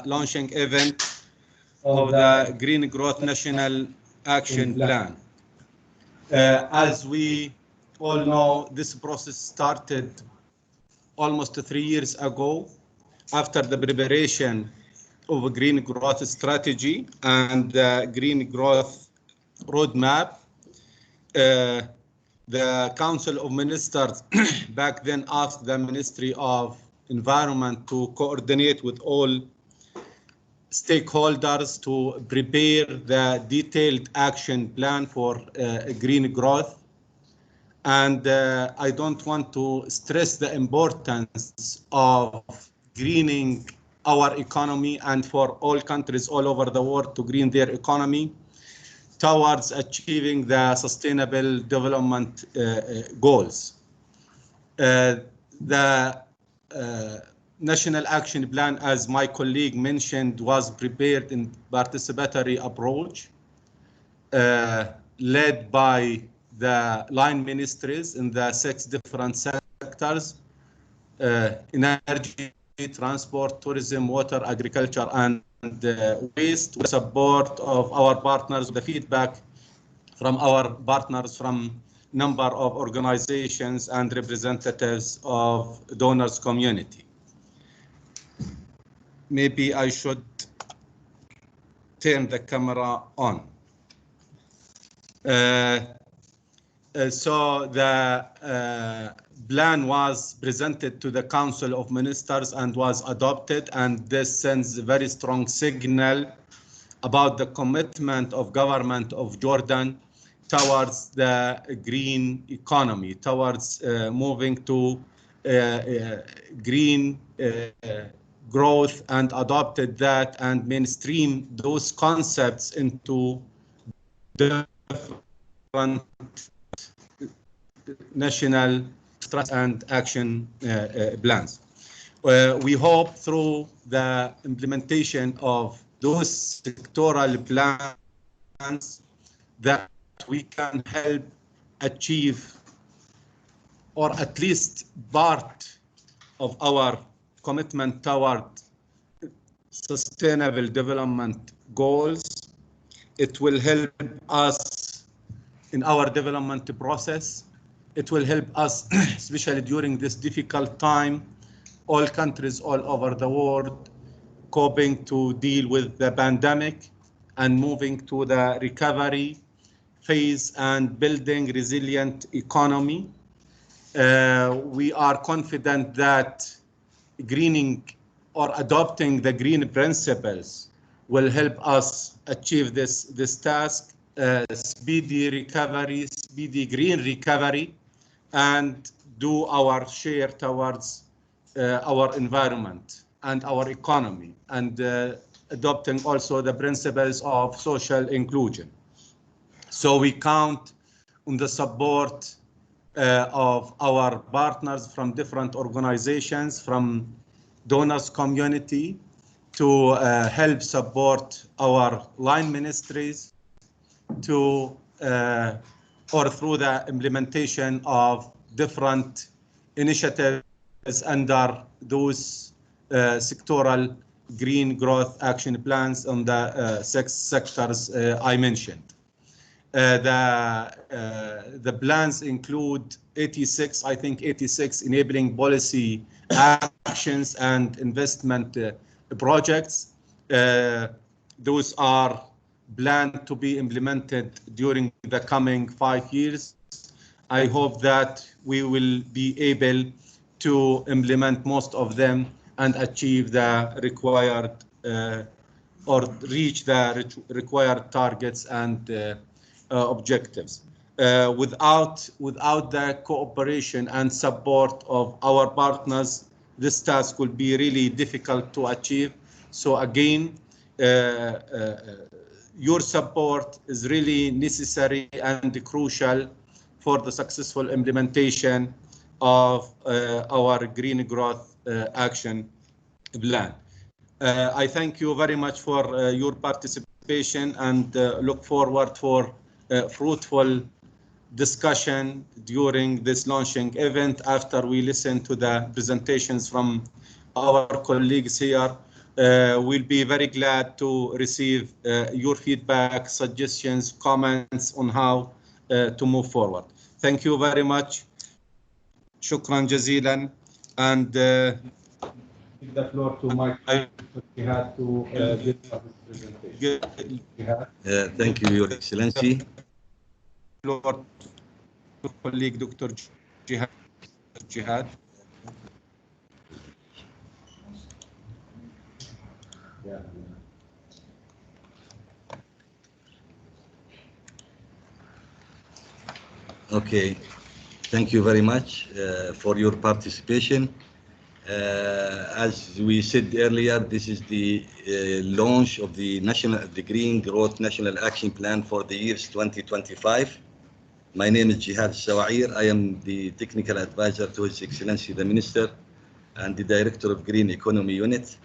launching event of the Green Growth National Action Plan. As we all know, this process started almost 3 years ago after the preparation of a green growth strategy and the green growth roadmap. The Council of Ministers back then asked the Ministry of Environment to coordinate with all stakeholders to prepare the detailed action plan for green growth. And I don't want to stress the importance of greening our economy and for all countries all over the world to green their economy towards achieving the sustainable development goals. The National Action Plan, as my colleague mentioned, was prepared in participatory approach, led by the line ministries in the 6 different sectors: energy, transport, tourism, water, agriculture, and waste, with support of our partners, the feedback from our partners from number of organizations and representatives of donors community. Maybe I should turn the camera on. So the plan was presented to the Council of Ministers and was adopted, and this sends a very strong signal about the commitment of government of Jordan towards the green economy, towards moving to green growth, and adopted that and mainstream those concepts into different national and action plans. We hope through the implementation of those sectoral plans that we can help achieve, or at least part of our commitment toward sustainable development goals. It will help us in our development process. It will help us, especially during this difficult time, all countries all over the world coping to deal with the pandemic and moving to the recovery phase and building resilient economy. We are confident that greening or adopting the green principles will help us achieve this task, speedy recovery, speedy green recovery, and do our share towards our environment and our economy, and adopting also the principles of social inclusion. So we count on the support of our partners from different organizations, from donors community, to help support our line ministries to or through the implementation of different initiatives under those sectoral green growth action plans on the 6 sectors I mentioned. The plans include 86 enabling policy actions and investment projects. Those are planned to be implemented during the coming 5 years. I hope that we will be able to implement most of them and achieve the required or reach the required targets and objectives. Without the cooperation and support of our partners, this task will be really difficult to achieve. So again, your support is really necessary and crucial for the successful implementation of our green growth action plan. I thank you very much for your participation and look forward for fruitful discussion during this launching event after we listen to the presentations from our colleagues here We'll be very glad to receive your feedback, suggestions, comments on how to move forward. Thank you very much. شكرا جزيلا. And give the floor to my Jihad to give us this presentation. Thank you, Your Excellency. Floor to colleague Dr. Jihad. Okay, thank you very much for your participation. As we said earlier, this is the launch of the Green Growth National Action Plan for the years 2025. My name is Jihad Sawair. I am the Technical Advisor to His Excellency the Minister and the Director of Green Economy Unit.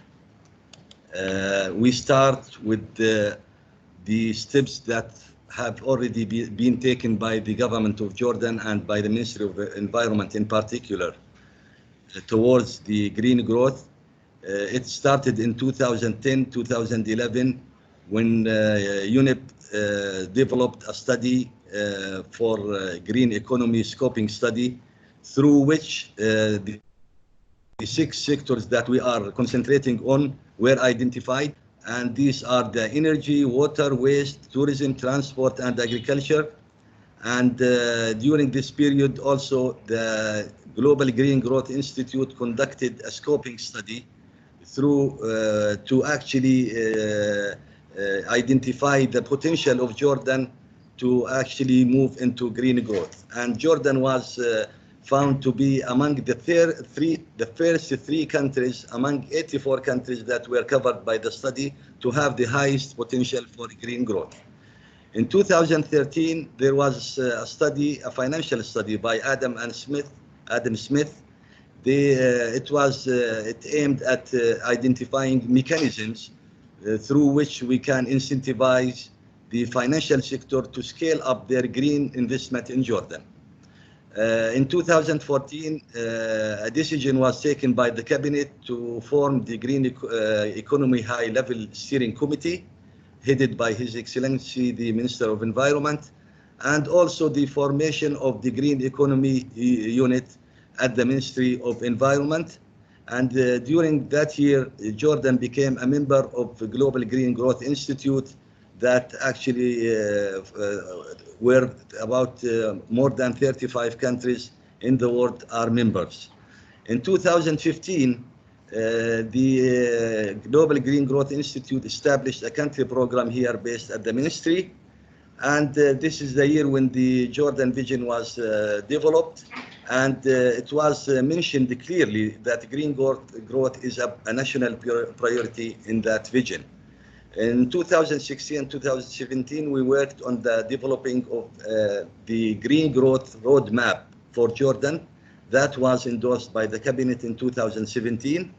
We start with the steps that have already been taken by the government of Jordan and by the Ministry of Environment in particular towards the green growth. It started in 2010-2011 when UNEP developed a study for green economy scoping study through which the 6 sectors that we are concentrating on were identified, and these are the energy, water, waste, tourism, transport, and agriculture. And during this period also the Global Green Growth Institute conducted a scoping study through to actually identify the potential of Jordan to actually move into green growth. And Jordan was found to be among the first 3 countries among 84 countries that were covered by the study to have the highest potential for green growth. In 2013, there was a study, a financial study by Adam Smith. It aimed at identifying mechanisms through which we can incentivize the financial sector to scale up their green investment in Jordan. In 2014, a decision was taken by the cabinet to form the Green Economy High-Level Steering Committee, headed by His Excellency the Minister of Environment, and also the formation of the Green Economy Unit at the Ministry of Environment. And during that year, Jordan became a member of the Global Green Growth Institute that actually where about more than 35 countries in the world are members. In 2015, the Global Green Growth Institute established a country program here based at the ministry. And this is the year when the Jordan vision was developed. And it was mentioned clearly that green growth is a national priority in that vision. In 2016 and 2017, we worked on the developing of the green growth roadmap for Jordan that was endorsed by the cabinet in 2017.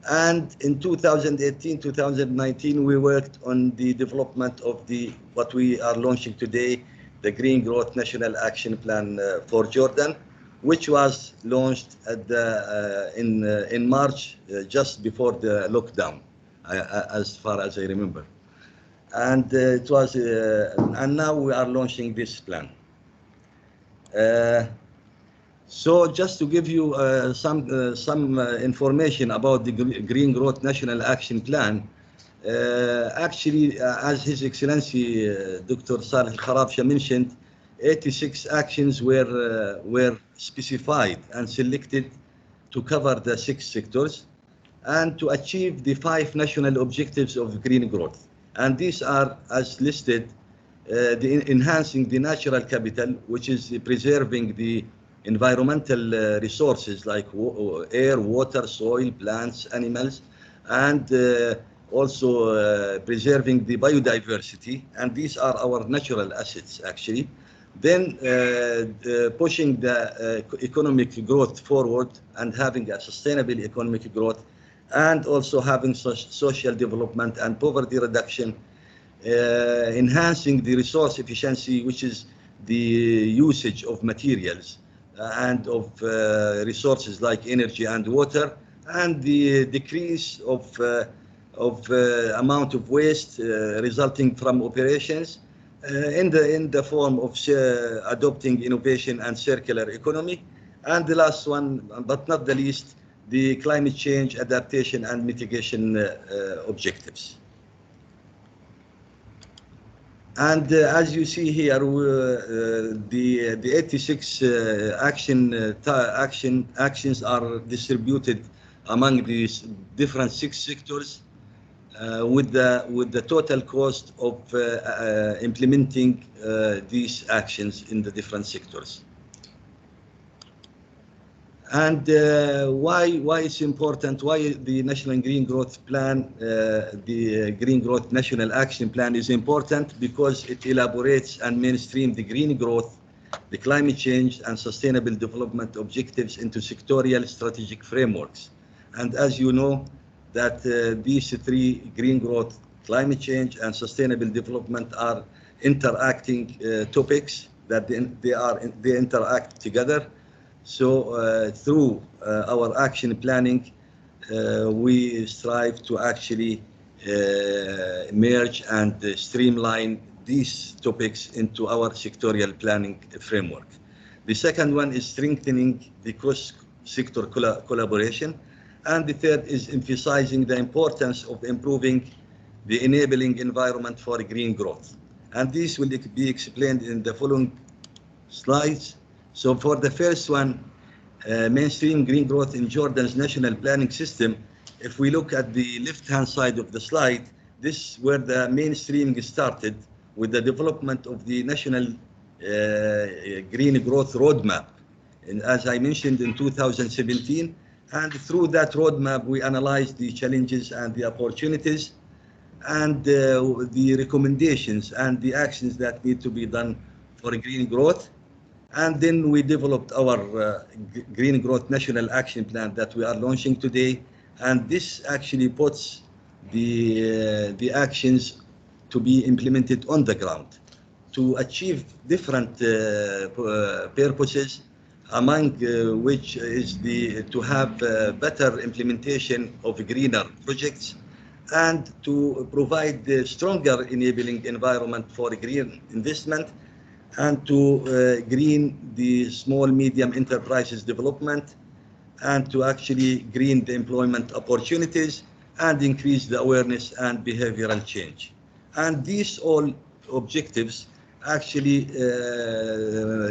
And in 2018, 2019, we worked on the development of what we are launching today, the Green Growth National Action Plan for Jordan, which was launched at in March, just before the lockdown, as far as I remember. And it was, and now we are launching this plan. So just to give you some information about the Green Growth National Action Plan, actually, as His Excellency Dr. Saleh Al-Kharabsha mentioned, 86 actions were specified and selected to cover the 6 sectors and to achieve the 5 national objectives of green growth. And these are, as listed, enhancing the natural capital, which is preserving the environmental resources like air, water, soil, plants, animals, and also preserving the biodiversity. And these are our natural assets, actually. Then pushing the economic growth forward and having a sustainable economic growth, and also having social development and poverty reduction, enhancing the resource efficiency, which is the usage of materials and of resources like energy and water, and the decrease of amount of waste resulting from operations in the form of adopting innovation and circular economy. And the last one, but not the least, the climate change adaptation and mitigation objectives. And as you see here, the 86 actions are distributed among these different 6 sectors, with the total cost of implementing these actions in the different sectors. And why it's important, why the National Green Growth Plan, the Green Growth National Action Plan is important, because it elaborates and mainstreams the green growth, the climate change and sustainable development objectives into sectorial strategic frameworks. And as you know, that these 3, green growth, climate change and sustainable development, are interacting topics, that they interact together. So through our action planning, we strive to actually merge and streamline these topics into our sectorial planning framework. The second one is strengthening the cross-sector collaboration. And the third is emphasizing the importance of improving the enabling environment for green growth. And this will be explained in the following slides. So for the first one, mainstream green growth in Jordan's national planning system, if we look at the left-hand side of the slide, this is where the mainstreaming started, with the development of the national green growth roadmap. And as I mentioned, in 2017, and through that roadmap, we analyzed the challenges and the opportunities, and the recommendations and the actions that need to be done for green growth. And then we developed our Green Growth National Action Plan that we are launching today. And this actually puts the actions to be implemented on the ground to achieve different purposes, among which is to have better implementation of greener projects, and to provide the stronger enabling environment for green investment, and to green the small medium enterprises development, and to actually green the employment opportunities, and increase the awareness and behavioral change. And these all objectives actually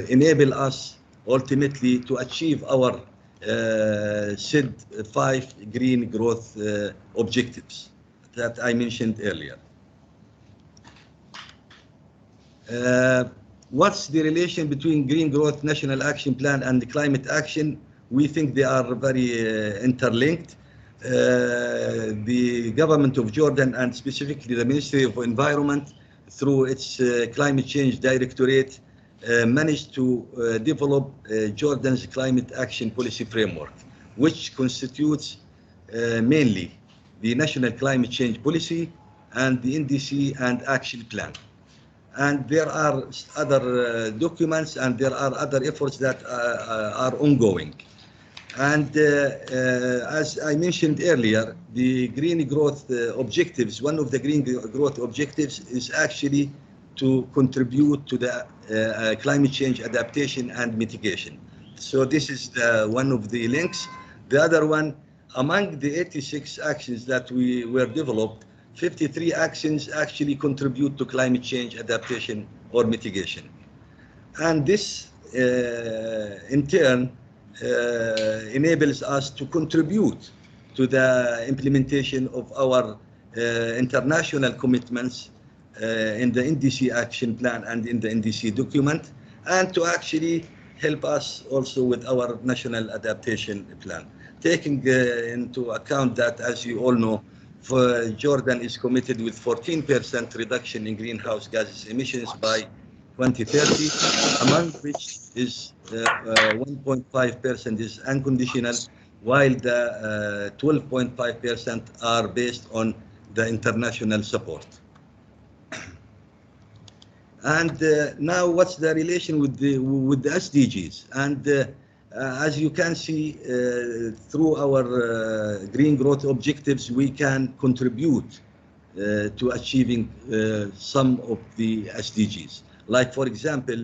enable us ultimately to achieve our said 5 green growth objectives that I mentioned earlier. What's the relation between Green Growth National Action Plan and the climate action? We think they are very interlinked. The government of Jordan, and specifically the Ministry of Environment, through its Climate Change Directorate, managed to develop Jordan's climate action policy framework, which constitutes mainly the National Climate Change Policy and the NDC and Action Plan. And there are other documents, and there are other efforts that are ongoing. And as I mentioned earlier, the green growth objectives, one of the green growth objectives is actually to contribute to the climate change adaptation and mitigation. So this is one of the links. The other one, among the 86 actions that were developed, 53 actions actually contribute to climate change adaptation or mitigation. And this, in turn, enables us to contribute to the implementation of our international commitments in the NDC Action Plan and in the NDC document, and to actually help us also with our National Adaptation Plan. Taking into account that, as you all know, Jordan is committed with 14% reduction in greenhouse gases emissions by 2030, among which is 1.5% is unconditional, while the 12.5% are based on the international support. And now, what's the relation with the SDGs? And As you can see, through our green growth objectives, we can contribute to achieving some of the SDGs. Like, for example,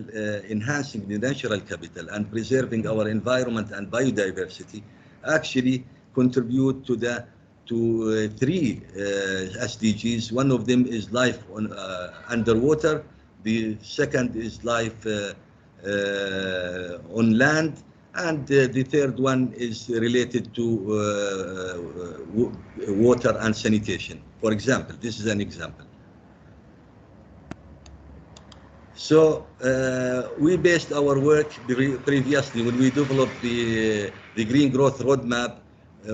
enhancing the natural capital and preserving our environment and biodiversity actually contribute to three SDGs. One of them is life underwater. The second is life on land. And the third one is related to water and sanitation. For example, this is an example. So we based our work previously when we developed the Green Growth Roadmap.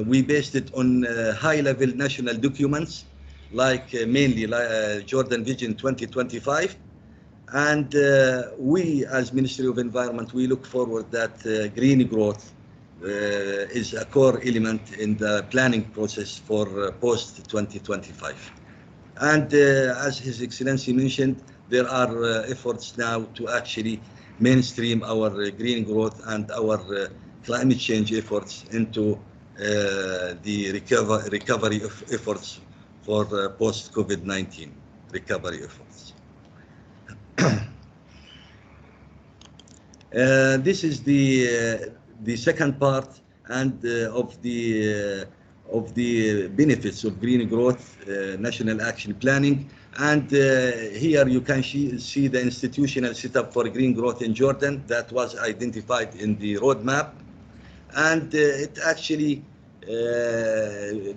We based it on high-level national documents, like mainly Jordan Vision 2025. And we, as Ministry of Environment, we look forward that green growth is a core element in the planning process for post-2025. And as His Excellency mentioned, there are efforts now to actually mainstream our green growth and our climate change efforts into the recovery efforts for post-COVID-19 recovery efforts. This is the second part and of the benefits of green growth national action planning. And here you can see the institutional setup for green growth in Jordan that was identified in the roadmap. And it actually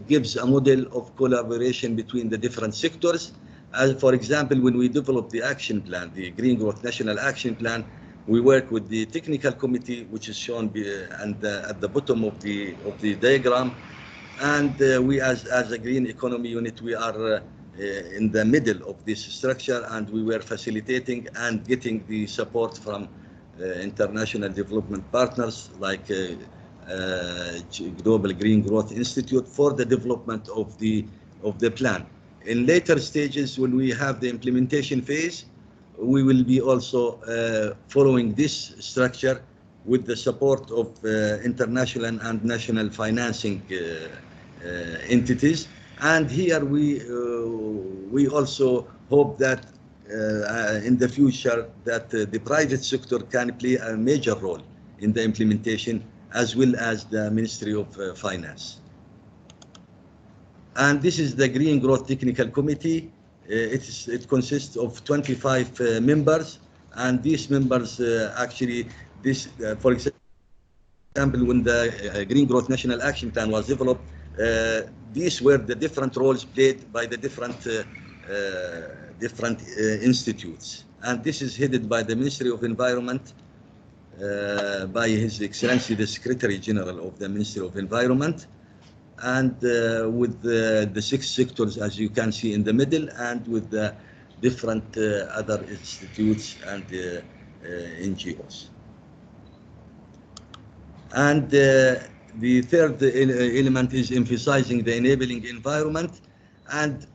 gives a model of collaboration between the different sectors. As for example, when we developed the action plan, the Green Growth National Action Plan, we work with the technical committee, which is shown at the bottom of the diagram. And we, as a green economy unit, we are in the middle of this structure, and we were facilitating and getting the support from international development partners like Global Green Growth Institute for the development of the plan. In later stages, when we have the implementation phase, we will be also following this structure with the support of international and national financing entities. And here we also hope that in the future that the private sector can play a major role in the implementation, as well as the Ministry of Finance. And this is the Green Growth Technical Committee. It consists of 25 members, and these members actually, for example, when the Green Growth National Action Plan was developed, these were the different roles played by the different institutes. And this is headed by the Ministry of Environment, by His Excellency the Secretary General of the Ministry of Environment, and with the 6 sectors, as you can see in the middle, and with the different other institutes and NGOs. And the third element is emphasizing the enabling environment. And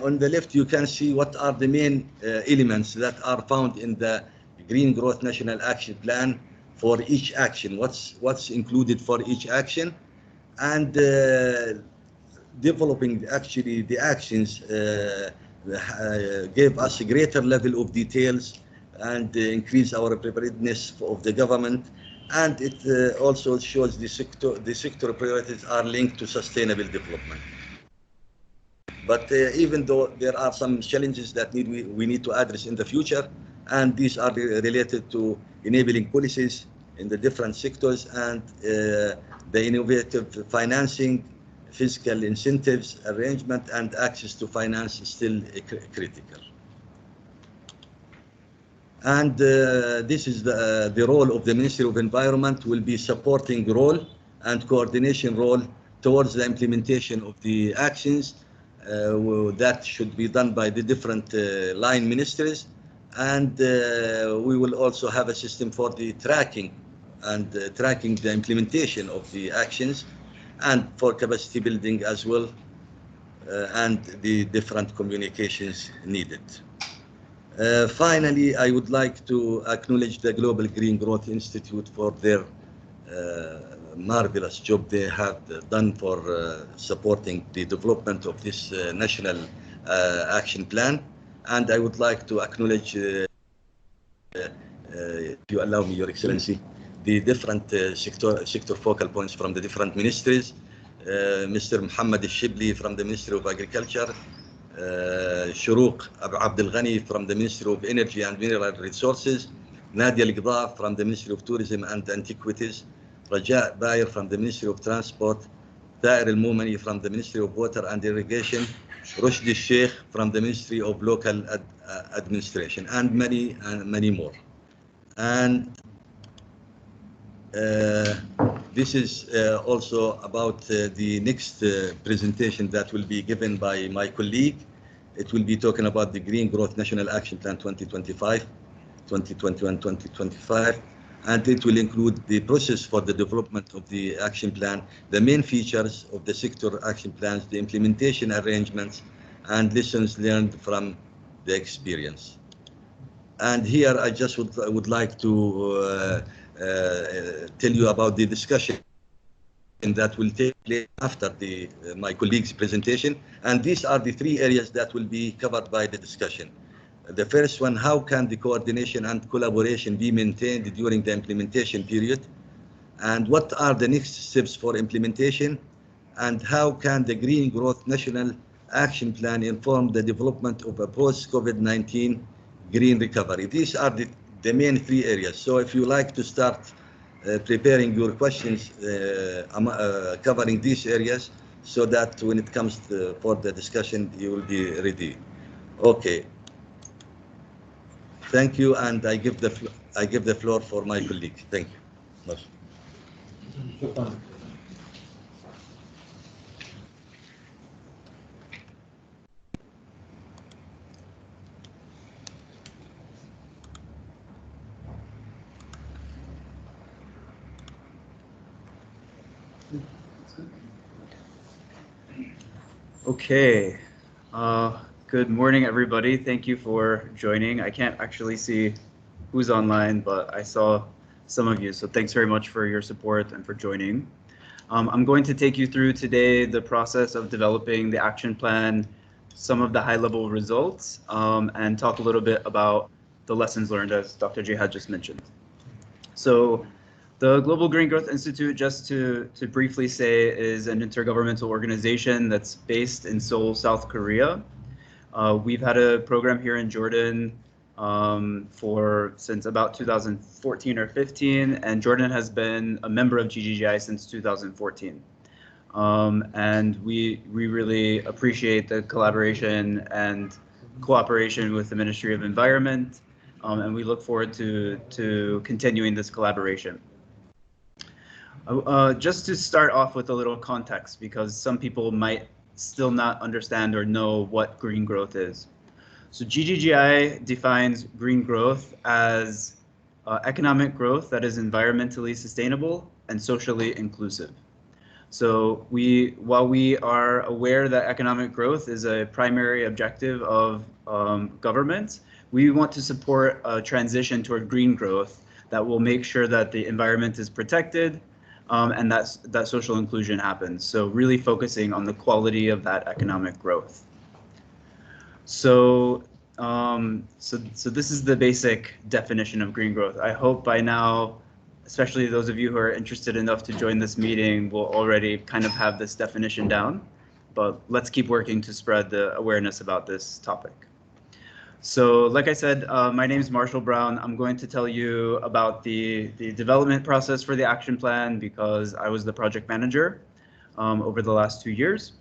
on the left, you can see what are the main elements that are found in the Green Growth National Action Plan for each action, what's included for each action. And developing actually the actions gave us a greater level of details and increase our preparedness of the government. And it also shows the sector priorities are linked to sustainable development. But even though there are some challenges that we need to address in the future, and these are related to enabling policies in the different sectors and the innovative financing, fiscal incentives, arrangement, and access to finance is still critical. And this is the role of the Ministry of Environment will be supporting role and coordination role towards the implementation of the actions that should be done by the different line ministries. And we will also have a system for the tracking the implementation of the actions, and for capacity building as well, and the different communications needed. Finally, I would like to acknowledge the Global Green Growth Institute for their marvelous job they have done for supporting the development of this national action plan. And I would like to acknowledge, if you allow me, Your Excellency, the different sector focal points from the different ministries. Mr. Muhammad al-Shibli from the Ministry of Agriculture, Shuruq Abu Abdel Ghani from the Ministry of Energy and Mineral Resources, Nadia Al-Qadha from the Ministry of Tourism and Antiquities, Raja Bayer from the Ministry of Transport, Taher Al-Moumani from the Ministry of Water and Irrigation, Rushdi Sheikh from the Ministry of Local Administration, and many more. And this is also about the next presentation that will be given by my colleague. It will be talking about the Green Growth National Action Plan 2021-2025, and it will include the process for the development of the action plan, the main features of the sector action plans, the implementation arrangements, and lessons learned from the experience. And here I just would like to tell you about the discussion that will take place after my colleague's presentation. And these are the three areas that will be covered by the discussion. The first one, how can the coordination and collaboration be maintained during the implementation period? And what are the next steps for implementation? And how can the Green Growth National Action Plan inform the development of a post-COVID-19 green recovery? These are the main three areas. So if you like to start preparing your questions covering these areas, so that when it comes for the discussion, you will be ready. Okay. Thank you, and I give the floor for my colleague. Thank you. Okay. Good morning, everybody. Thank you for joining. I can't actually see who's online, but I saw some of you. So thanks very much for your support and for joining. I'm going to take you through today the process of developing the action plan, some of the high-level results, and talk a little bit about the lessons learned, as Dr. Jihad just mentioned. So the Global Green Growth Institute, just to briefly say, is an intergovernmental organization that's based in Seoul, South Korea. We've had a program here in Jordan since about 2014 or 15, and Jordan has been a member of GGGI since 2014. And we really appreciate the collaboration and cooperation with the Ministry of Environment, and we look forward to continuing this collaboration. Just to start off with a little context, because some people might still not understand or know what green growth is. So GGGI defines green growth as economic growth that is environmentally sustainable and socially inclusive. So while we are aware that economic growth is a primary objective of government, we want to support a transition toward green growth that will make sure that the environment is protected, and that social inclusion happens. So really focusing on the quality of that economic growth. So this is the basic definition of green growth. I hope by now, especially those of you who are interested enough to join this meeting, will already kind of have this definition down. But let's keep working to spread the awareness about this topic. So like I said, my name is Marshall Brown. I'm going to tell you about the development process for the action plan because I was the project manager over the last 2 years.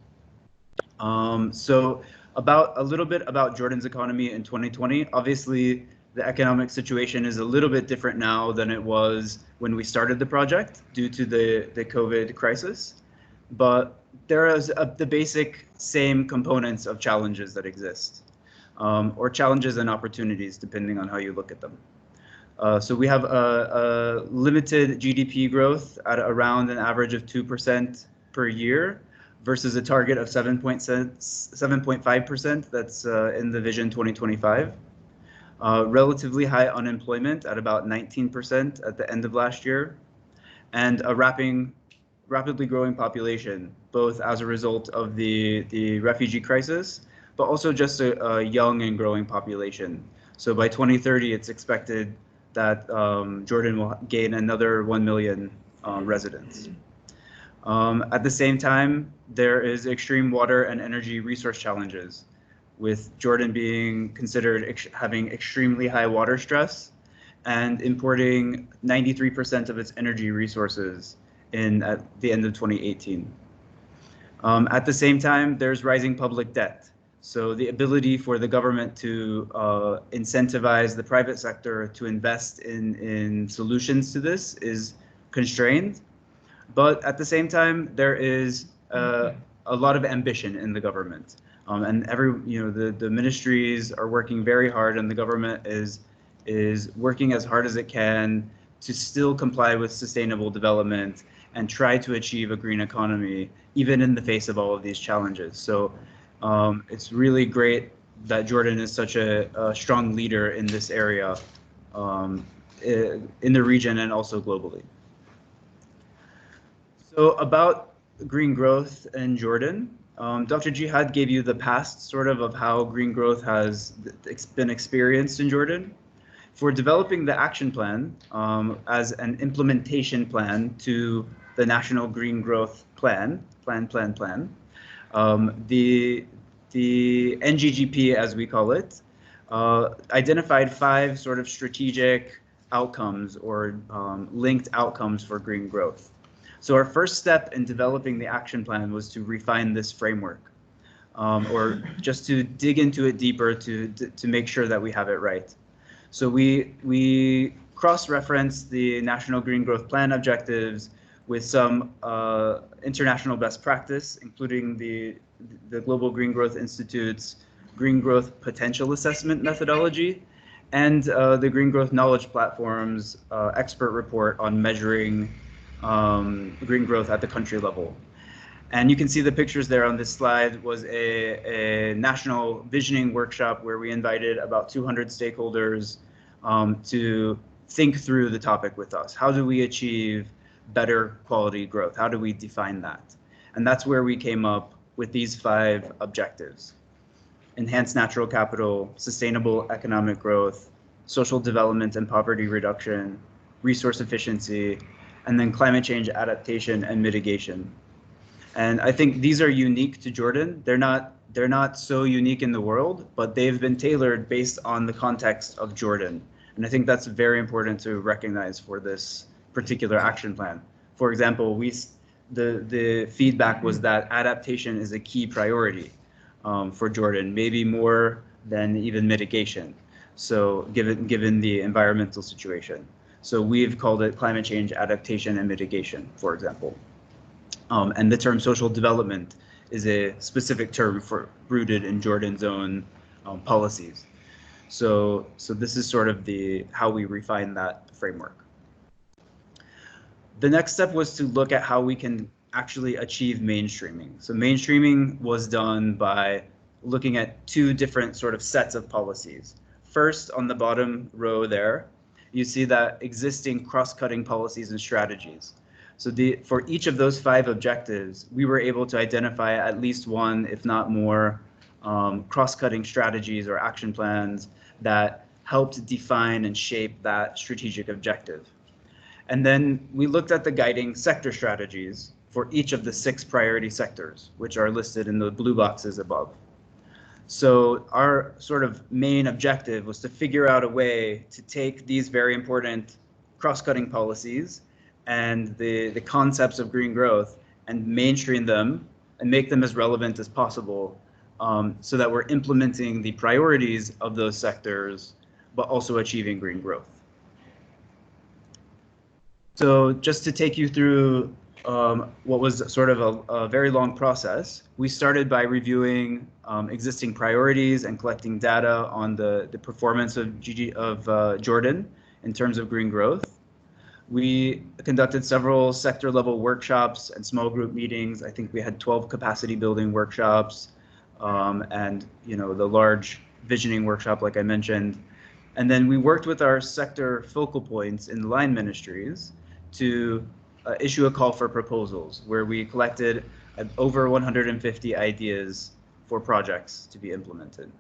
So a little bit about Jordan's economy in 2020. Obviously, the economic situation is a little bit different now than it was when we started the project due to the COVID crisis. But there is the basic same components of challenges that exist. Or challenges and opportunities, depending on how you look at them. So we have a limited GDP growth at around an average of 2% per year versus a target of 7.5% that's in the Vision 2025. Relatively high unemployment at about 19% at the end of last year. and a rapidly growing population, both as a result of the refugee crisis, but also just a young and growing population. So by 2030, it's expected that Jordan will gain another 1 million residents. At the same time, there is extreme water and energy resource challenges, with Jordan being considered having extremely high water stress and importing 93% of its energy resources at the end of 2018. At the same time, there's rising public debt. So the ability for the government to incentivize the private sector to invest in solutions to this is constrained. But at the same time, there is a lot of ambition in the government. And the ministries are working very hard, and the government is working as hard as it can to still comply with sustainable development and try to achieve a green economy, even in the face of all of these challenges. So it's really great that Jordan is such a strong leader in this area, in the region and also globally. So about green growth in Jordan, Dr. Jihad gave you the past sort of how green growth has been experienced in Jordan. For developing the action plan as an implementation plan to the National Green Growth Plan, the NGGP, as we call it, identified 5 sort of strategic outcomes or linked outcomes for green growth. So our first step in developing the action plan was to refine this framework, or just to dig into it deeper to make sure that we have it right. So we cross-referenced the National Green Growth Plan objectives with some international best practice, including the Global Green Growth Institute's Green Growth Potential Assessment methodology, and the Green Growth Knowledge Platform's expert report on measuring green growth at the country level. And you can see the pictures there on this slide was a national visioning workshop where we invited about 200 stakeholders to think through the topic with us. How do we achieve better quality growth? How do we define that? And that's where we came up with these 5 objectives: enhance natural capital, sustainable economic growth, social development and poverty reduction, resource efficiency, and then climate change adaptation and mitigation. And I think these are unique to Jordan. They're not so unique in the world, but they've been tailored based on the context of Jordan. And I think that's very important to recognize for this particular action plan. For example, the feedback was that adaptation is a key priority for Jordan, maybe more than even mitigation. So given the environmental situation. So we've called it climate change adaptation and mitigation, for example. And the term social development is a specific term rooted in Jordan's own policies. So this is sort of how we refine that framework. The next step was to look at how we can actually achieve mainstreaming. So mainstreaming was done by looking at 2 different sort of sets of policies. First, on the bottom row there, you see that existing cross-cutting policies and strategies. So for each of those 5 objectives, we were able to identify at least 1, if not more, cross-cutting strategies or action plans that helped define and shape that strategic objective. And then we looked at the guiding sector strategies for each of the 6 priority sectors, which are listed in the blue boxes above. So our sort of main objective was to figure out a way to take these very important cross-cutting policies and the concepts of green growth and mainstream them and make them as relevant as possible, so that we're implementing the priorities of those sectors, but also achieving green growth. So just to take you through what was sort of a very long process, we started by reviewing existing priorities and collecting data on the performance of Jordan in terms of green growth. We conducted several sector level workshops and small group meetings. I think we had 12 capacity building workshops, and the large visioning workshop, like I mentioned. And then we worked with our sector focal points in line ministries to issue a call for proposals, where we collected over 150 ideas for projects to be implemented.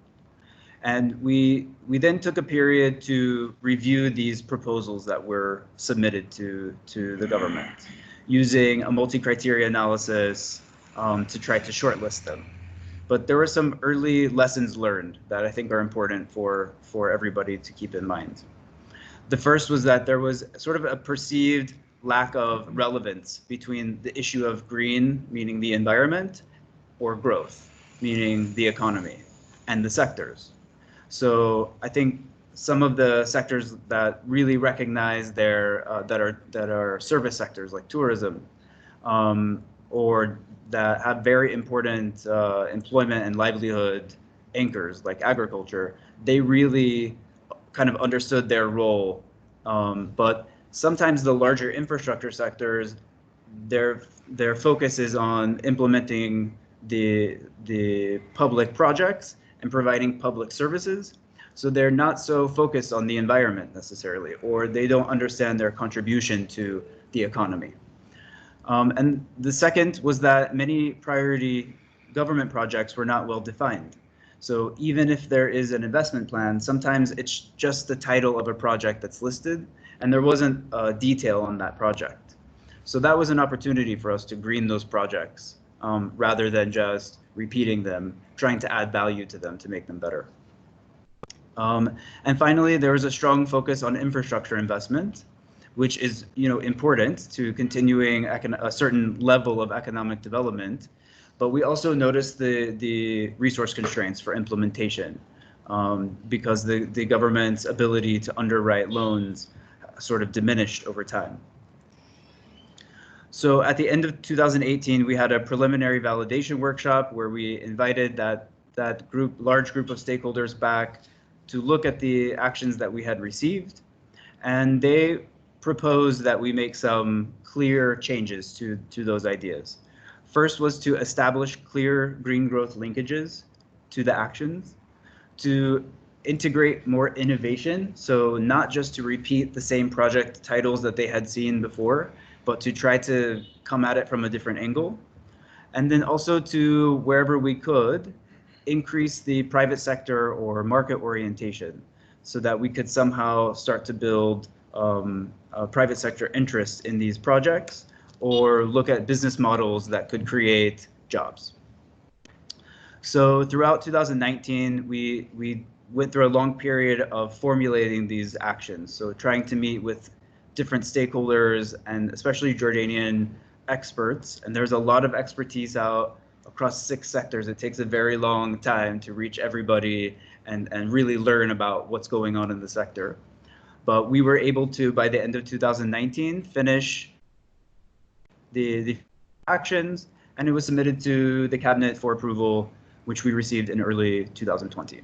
And we then took a period to review these proposals that were submitted to the government, using a multi-criteria analysis to try to shortlist them. But there were some early lessons learned that I think are important for everybody to keep in mind. The first was that there was sort of a perceived lack of relevance between the issue of green, meaning the environment, or growth, meaning the economy, and the sectors. So I think some of the sectors that really recognize their that are service sectors like tourism, or that have very important employment and livelihood anchors like agriculture, they really kind of understood their role. But sometimes the larger infrastructure sectors, their focus is on implementing the public projects and providing public services. So they're not so focused on the environment necessarily, or they don't understand their contribution to the economy. And the second was that many priority government projects were not well defined. So even if there is an investment plan, sometimes it's just the title of a project that's listed, and there wasn't detail on that project. So that was an opportunity for us to green those projects rather than just repeating them, trying to add value to them to make them better. And finally, there was a strong focus on infrastructure investment, which is important to continuing a certain level of economic development. But we also noticed the resource constraints for implementation because the government's ability to underwrite loans sort of diminished over time. So at the end of 2018, we had a preliminary validation workshop where we invited that large group of stakeholders back to look at the actions that we had received. And they proposed that we make some clear changes to those ideas. First was to establish clear green growth linkages to the actions, to integrate more innovation, so not just to repeat the same project titles that they had seen before, but to try to come at it from a different angle. And then also to, wherever we could, increase the private sector or market orientation so that we could somehow start to build private sector interest in these projects, or look at business models that could create jobs. So throughout 2019, we went through a long period of formulating these actions. So trying to meet with different stakeholders and especially Jordanian experts. And there's a lot of expertise out across 6 sectors. It takes a very long time to reach everybody and really learn about what's going on in the sector. But we were able to, by the end of 2019, finish the actions, and it was submitted to the cabinet for approval, which we received in early 2020.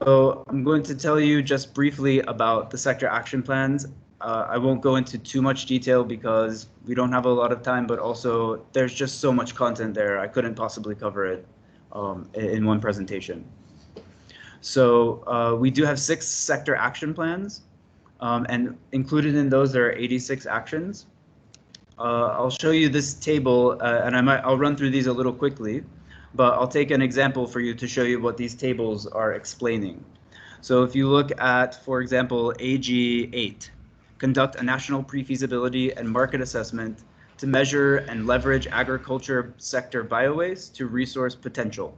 So I'm going to tell you just briefly about the sector action plans. I won't go into too much detail because we don't have a lot of time, but also there's just so much content there. I couldn't possibly cover it in one presentation. So we do have 6 sector action plans, and included in those there are 86 actions. I'll show you this table, and I'll run through these a little quickly, but I'll take an example for you to show you what these tables are explaining. So if you look at, for example, AG 8, conduct a national pre-feasibility and market assessment to measure and leverage agriculture sector biowaste to resource potential.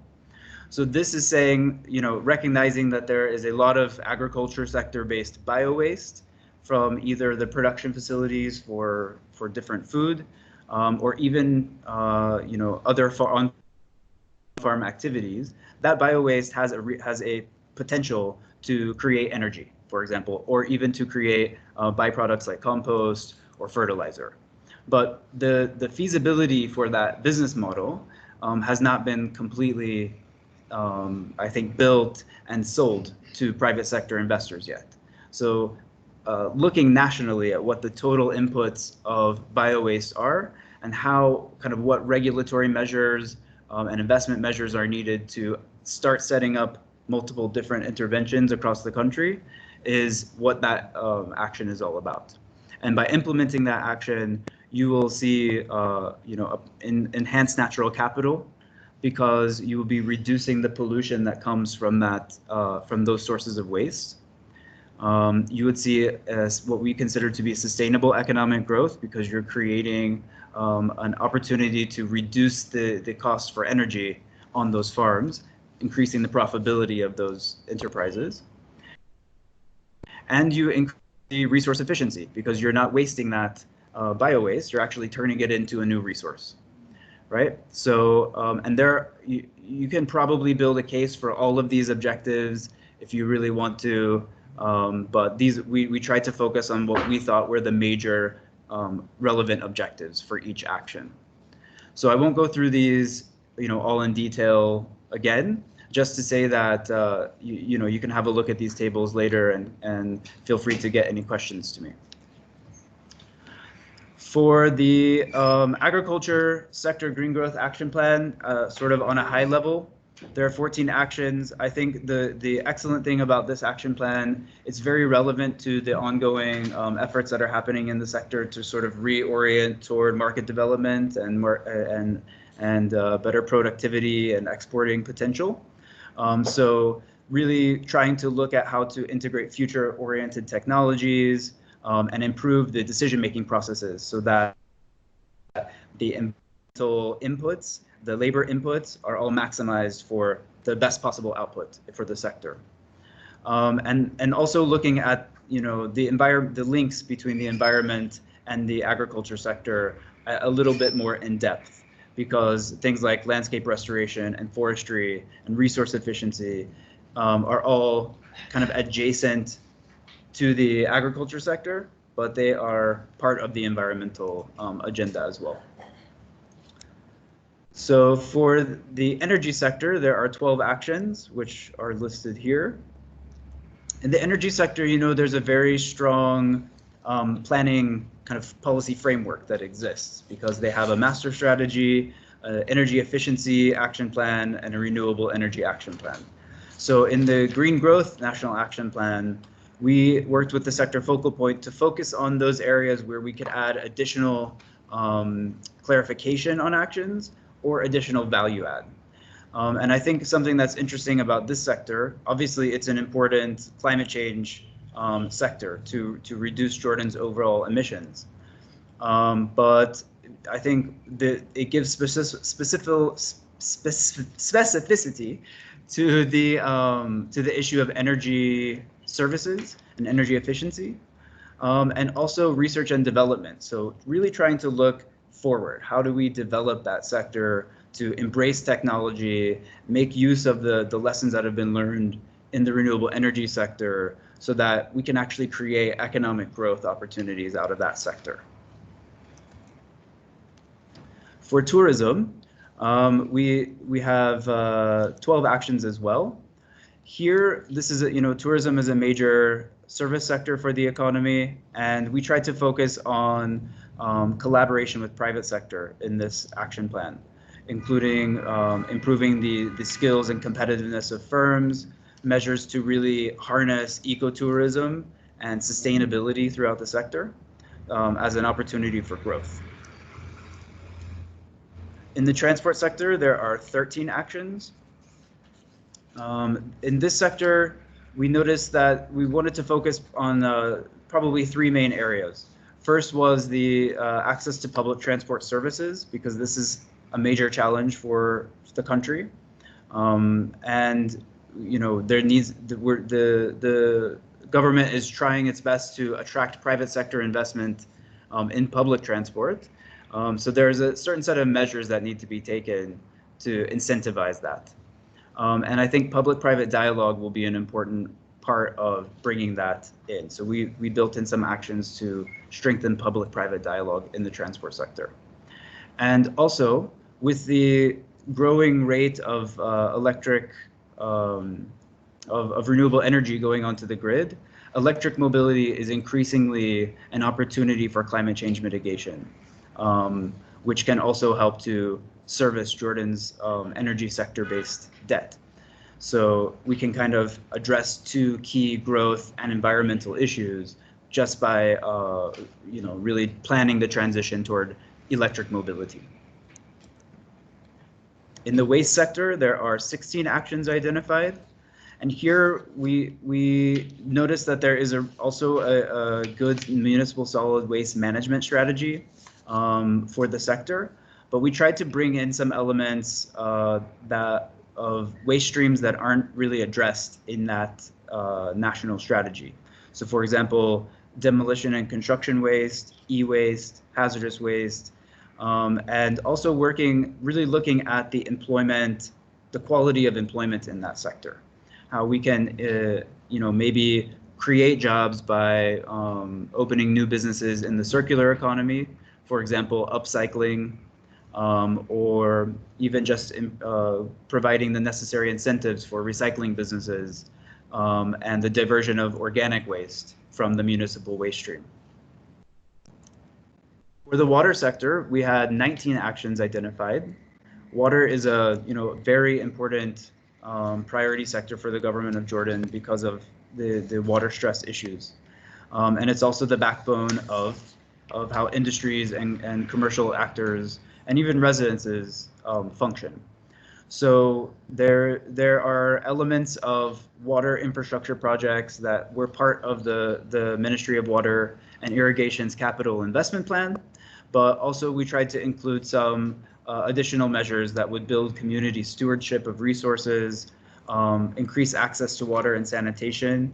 So this is saying, recognizing that there is a lot of agriculture sector-based biowaste from either the production facilities for different food, or even other on-farm activities. That biowaste has a potential to create energy, for example, or even to create byproducts like compost or fertilizer. But the feasibility for that business model has not been completely, I think, built and sold to private sector investors yet. So looking nationally at what the total inputs of biowaste are and how what regulatory measures and investment measures are needed to start setting up multiple different interventions across the country is what that action is all about. And by implementing that action, you will see, enhanced natural capital, because you will be reducing the pollution that comes from that, from those sources of waste. You would see it as what we consider to be sustainable economic growth, because you're creating an opportunity to reduce the cost for energy on those farms, increasing the profitability of those enterprises. And you increase the resource efficiency, because you're not wasting that bio-waste, you're actually turning it into a new resource, right? So, and there, you can probably build a case for all of these objectives if you really want to, but these, we tried to focus on what we thought were the major relevant objectives for each action. So I won't go through these, all in detail again, just to say that, you can have a look at these tables later, and feel free to get any questions to me. For the agriculture sector green growth action plan, sort of on a high level, there are 14 actions. I think the excellent thing about this action plan, it's very relevant to the ongoing efforts that are happening in the sector to sort of reorient toward market development and better productivity and exporting potential. So really trying to look at how to integrate future-oriented technologies and improve the decision-making processes, so that the environmental inputs, the labor inputs, are all maximized for the best possible output for the sector. And also looking at the links between the environment and the agriculture sector a little bit more in depth, because things like landscape restoration and forestry and resource efficiency are all kind of adjacent to the agriculture sector, but they are part of the environmental agenda as well. So for the energy sector, there are 12 actions which are listed here. In the energy sector, there's a very strong planning kind of policy framework that exists, because they have a master strategy, energy efficiency action plan, and a renewable energy action plan. So in the Green Growth National Action Plan, we worked with the sector focal point to focus on those areas where we could add additional clarification on actions or additional value add. And I think something that's interesting about this sector, obviously it's an important climate change sector to reduce Jordan's overall emissions. But I think that it gives specificity to the issue of energy services and energy efficiency, and also research and development. So really trying to look forward. How do we develop that sector to embrace technology, make use of the lessons that have been learned in the renewable energy sector, so that we can actually create economic growth opportunities out of that sector. For tourism, we have 12 actions as well. Here, this is tourism is a major service sector for the economy, and we tried to focus on collaboration with private sector in this action plan, including improving the skills and competitiveness of firms, measures to really harness ecotourism and sustainability throughout the sector as an opportunity for growth. In the transport sector, there are 13 actions. In this sector, we noticed that we wanted to focus on probably 3 main areas. First was the access to public transport services, because this is a major challenge for the country. And there needs, the government is trying its best to attract private sector investment in public transport. So there's a certain set of measures that need to be taken to incentivize that. And I think public-private dialogue will be an important part of bringing that in. So we built in some actions to strengthen public-private dialogue in the transport sector. And also, with the growing rate of of renewable energy going onto the grid, electric mobility is increasingly an opportunity for climate change mitigation, which can also help to service Jordan's energy sector-based debt. So we can kind of address 2 key growth and environmental issues just by really planning the transition toward electric mobility. In the waste sector, there are 16 actions identified. And here we notice that there is also a good municipal solid waste management strategy for the sector, but we tried to bring in some elements of waste streams that aren't really addressed in that national strategy. So for example, demolition and construction waste, e-waste, hazardous waste, and also really looking at the employment, the quality of employment in that sector. How we can, maybe create jobs by opening new businesses in the circular economy, for example, upcycling, or even just providing the necessary incentives for recycling businesses, and the diversion of organic waste from the municipal waste stream. For the water sector, we had 19 actions identified. Water is a very important priority sector for the government of Jordan because of the water stress issues. And it's also the backbone of how industries and commercial actors and even residences function. So there are elements of water infrastructure projects that were part of the Ministry of Water and Irrigation's capital investment plan, but also we tried to include some additional measures that would build community stewardship of resources, increase access to water and sanitation,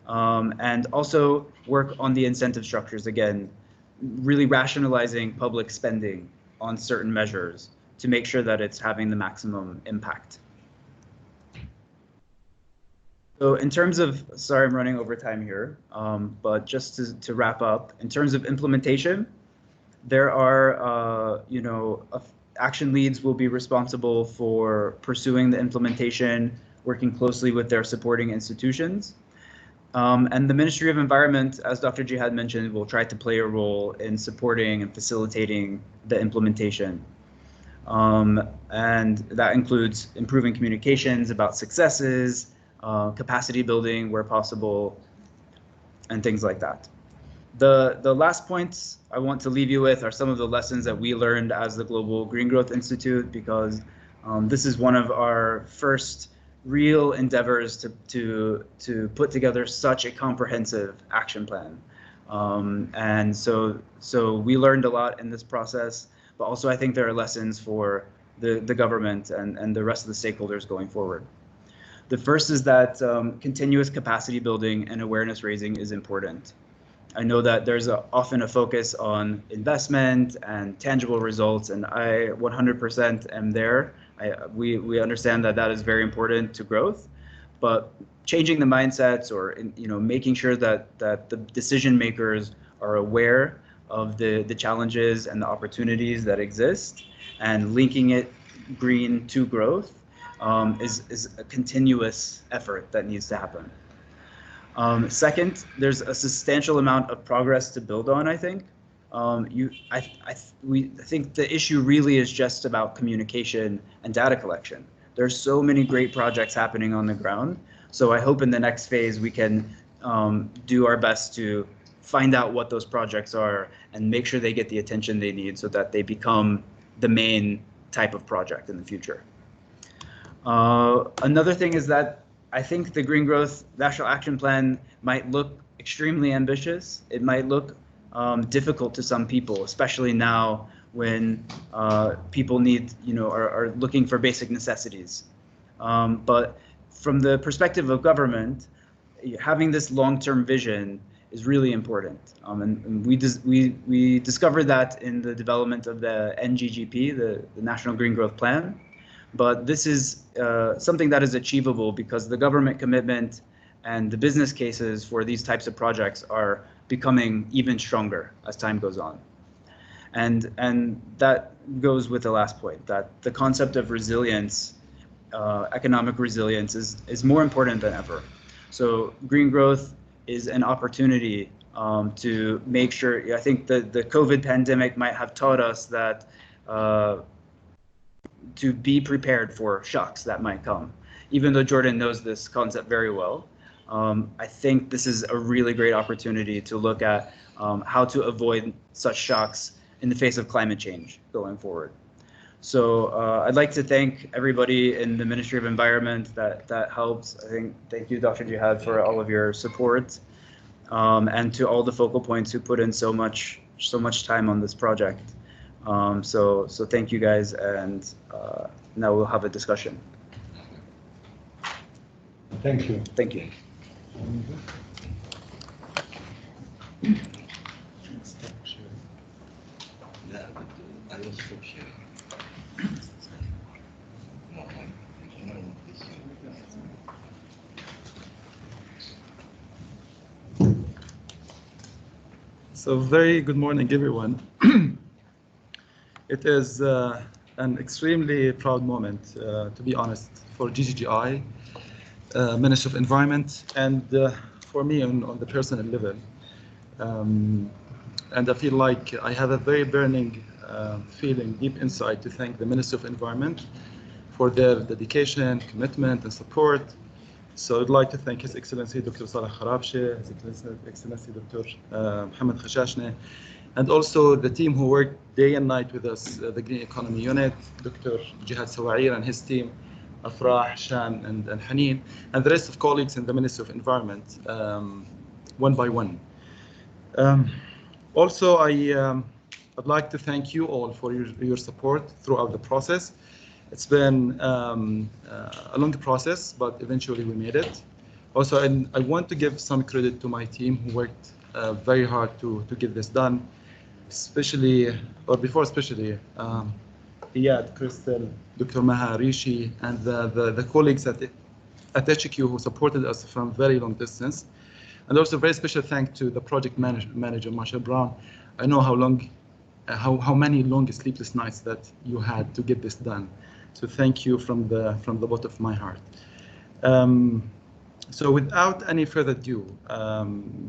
and also work on the incentive structures, again, really rationalizing public spending on certain measures to make sure that it's having the maximum impact. So in terms of, sorry, I'm running over time here, but just to wrap up, in terms of implementation, there are, action leads will be responsible for pursuing the implementation, working closely with their supporting institutions. And the Ministry of Environment, as Dr. Jihad mentioned, will try to play a role in supporting and facilitating the implementation. And that includes improving communications about successes, capacity building where possible, and things like that. The last points I want to leave you with are some of the lessons that we learned as the Global Green Growth Institute, because this is one of our first real endeavors to put together such a comprehensive action plan. And so we learned a lot in this process, but also I think there are lessons for the government and the rest of the stakeholders going forward. The first is that continuous capacity building and awareness raising is important. I know that there's often a focus on investment and tangible results, and I 100% am there. We understand that that is very important to growth, but changing the mindsets or making sure that the decision makers are aware of the challenges and the opportunities that exist, and linking it green to growth is a continuous effort that needs to happen. Second, there's a substantial amount of progress to build on, I think. I think the issue really is just about communication and data collection. There's so many great projects happening on the ground. So I hope in the next phase we can do our best to find out what those projects are and make sure they get the attention they need so that they become the main type of project in the future. Another thing is that I think the Green Growth National Action Plan might look extremely ambitious. It might look difficult to some people, especially now when people need, are looking for basic necessities. But from the perspective of government, having this long-term vision is really important. And we discovered that in the development of the NGGP, the National Green Growth Plan. But this is something that is achievable because the government commitment and the business cases for these types of projects are becoming even stronger as time goes on. And that goes with the last point, that the concept of resilience, economic resilience is more important than ever. So green growth is an opportunity to make sure, I think the COVID pandemic might have taught us that to be prepared for shocks that might come. Even though Jordan knows this concept very well, I think this is a really great opportunity to look at how to avoid such shocks in the face of climate change going forward. So I'd like to thank everybody in the Ministry of Environment that helps. Thank you, Dr. Jihad, for all of your support, and to all the focal points who put in so much time on this project. So thank you guys, and now we'll have a discussion. Thank you. Thank you. So very good morning, everyone. It is an extremely proud moment, to be honest, for GGGI, Ministry of Environment, and for me on the personal level. And I feel like I have a very burning feeling deep inside to thank the Ministry of Environment for their dedication, commitment, and support. So I'd like to thank His Excellency Dr. Saleh Kharabshi, His Excellency Dr. Mohammed Khashashne, and also the team who worked day and night with us, the Green Economy Unit, Dr. Jihad Sawair and his team, Afrah, Shan, and Haneen, and the rest of colleagues in the Ministry of Environment, one by one. Also, I'd like to thank you all for your support throughout the process. It's been a long process, but eventually we made it. Also, I want to give some credit to my team who worked very hard to get this done, especially Iyad, Crystal, Dr. Maha, Rishi, and the colleagues at HQ who supported us from very long distance. And also a very special thanks to the project manager, Marsha Brown. I know how many long sleepless nights that you had to get this done. So thank you from the bottom of my heart. So without any further ado,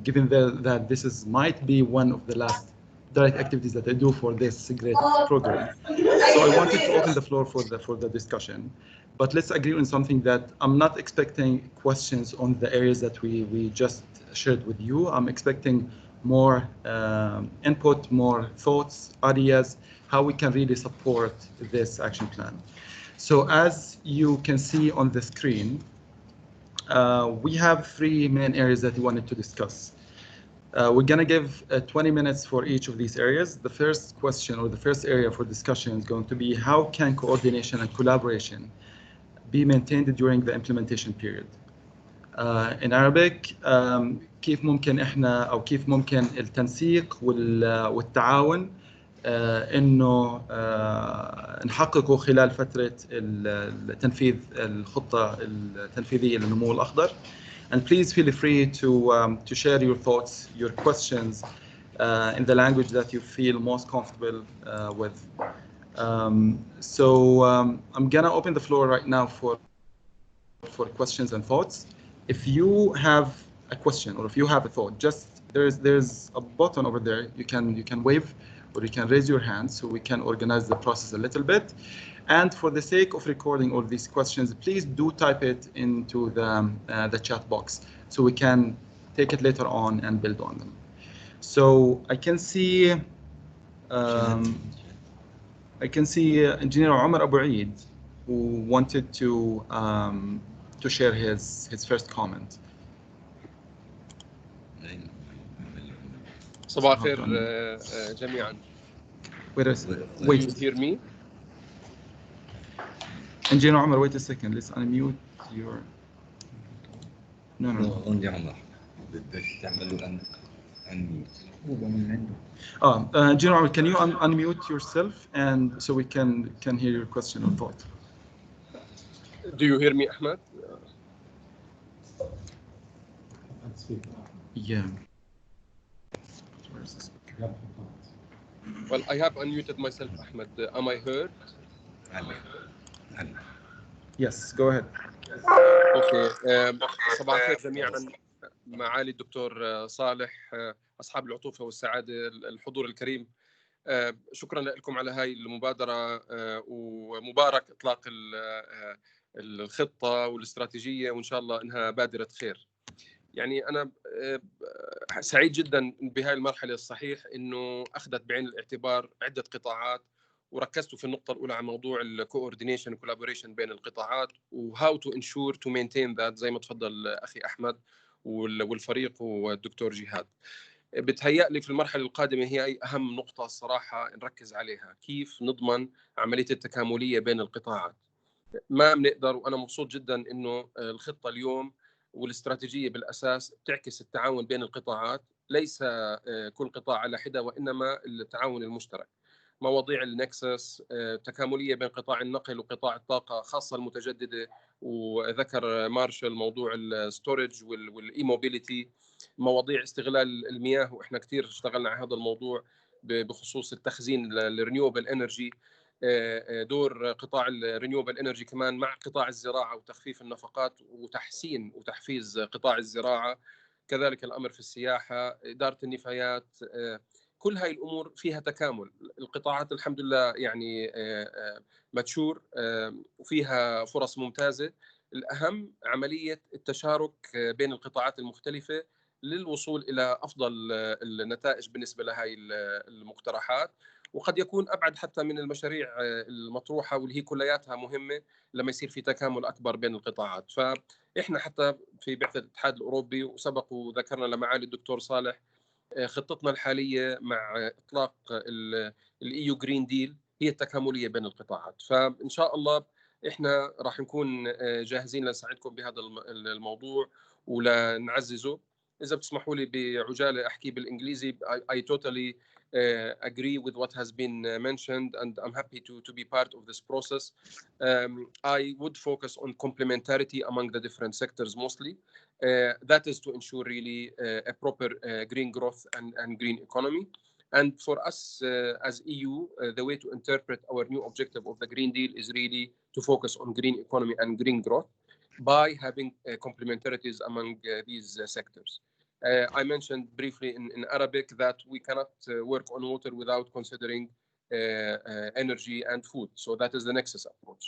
given that this might be one of the last direct activities that I do for this great program, so I wanted to open the floor for the discussion. But let's agree on something that I'm not expecting questions on the areas that we just shared with you. I'm expecting more input, more thoughts, ideas, how we can really support this action plan. So as you can see on the screen, we have three main areas that we wanted to discuss. We're going to give 20 minutes for each of these areas. The first question or the first area for discussion is going to be how can coordination and collaboration be maintained during the implementation period. In Arabic, كيف ممكن احنا او كيف ممكن التنسيق والتعاون انه نحققه خلال فترة التنفيذ الخطة التنفيذية للنمو الاخضر. And please feel free to share your thoughts, your questions in the language that you feel most comfortable with. I'm gonna open the floor right now for questions and thoughts. If you have a question or if you have a thought, just there's a button over there. You can wave or you can raise your hand so we can organize the process a little bit. And for the sake of recording all these questions, please do type it into the chat box so we can take it later on and build on them. So I can see Engineer Omar Abu Eid, who wanted to share his first comment. صباح الخير جميعا. Wait. Can you hear me? Engineer Omar, wait a second. Let's unmute your. No. Only Omar. بدك تعملوا unmute. Engineer Omar, can you unmute yourself and so we can hear your question or thought? Do you hear me, Ahmed? Yeah. Well, I have unmuted myself, Ahmed. Am I heard? Yes, go ahead. Okay. صباح الخير جميعا. معالي الدكتور صالح، أصحاب العطوفة والسعادة، الحضور الكريم، شكرا لكم على هاي المبادرة، ومبارك إطلاق الخطة والاستراتيجية، وإن شاء الله إنها بادرة خير. يعني أنا سعيد جدا بهذه المرحلة الصحيح إنه أخذت بعين الاعتبار عدة قطاعات، وركزت في النقطة الأولى على موضوع الكوردينيشن والكولابوريشن بين القطاعات وهاو تو انشور تو مينتين ذات زي ما تفضل أخي أحمد والفريق والدكتور جهاد. بتهيألي في المرحلة القادمة هي أهم نقطة الصراحة نركز عليها، كيف نضمن عملية التكاملية بين القطاعات. ما بنقدر، وأنا مبسوط جدا إنه الخطة اليوم والاستراتيجية بالأساس تعكس التعاون بين القطاعات، ليس كل قطاع على حدة وإنما التعاون المشترك. مواضيع النكسس، تكاملية بين قطاع النقل وقطاع الطاقة خاصة المتجددة، وذكر مارشال موضوع الستورج والإي موبيليتي، مواضيع استغلال المياه وإحنا كثير اشتغلنا على هذا الموضوع بخصوص التخزين للرينيوبل انرجي، دور قطاع الرينيوبل انرجي كمان مع قطاع الزراعة وتخفيف النفقات وتحسين وتحفيز قطاع الزراعة، كذلك الأمر في السياحة، إدارة النفايات. كل هاي الأمور فيها تكامل. القطاعات الحمد لله يعني متشور وفيها فرص ممتازة. الأهم عملية التشارك بين القطاعات المختلفة للوصول إلى أفضل النتائج بالنسبة لهاي المقترحات، وقد يكون أبعد حتى من المشاريع المطروحة واللي هي كلياتها مهمة لما يصير في تكامل أكبر بين القطاعات. فإحنا حتى في بعثة الاتحاد الأوروبي وسبق وذكرنا لمعالي الدكتور صالح خطتنا الحالية مع إطلاق الإيو جرين ديل هي التكاملية بين القطاعات. فإن شاء الله إحنا راح نكون جاهزين لنساعدكم بهذا الموضوع ولنعززه. إذا بتسمحوا لي بعجالة أحكي بالإنجليزي. I totally agree with what has been mentioned and I'm happy to be part of this process. I would focus on complementarity among the different sectors mostly. That is to ensure really a proper green growth and green economy. And for us as EU, the way to interpret our new objective of the Green Deal is really to focus on green economy and green growth by having complementarities among these sectors. I mentioned briefly in Arabic that we cannot work on water without considering energy and food. So that is the nexus approach.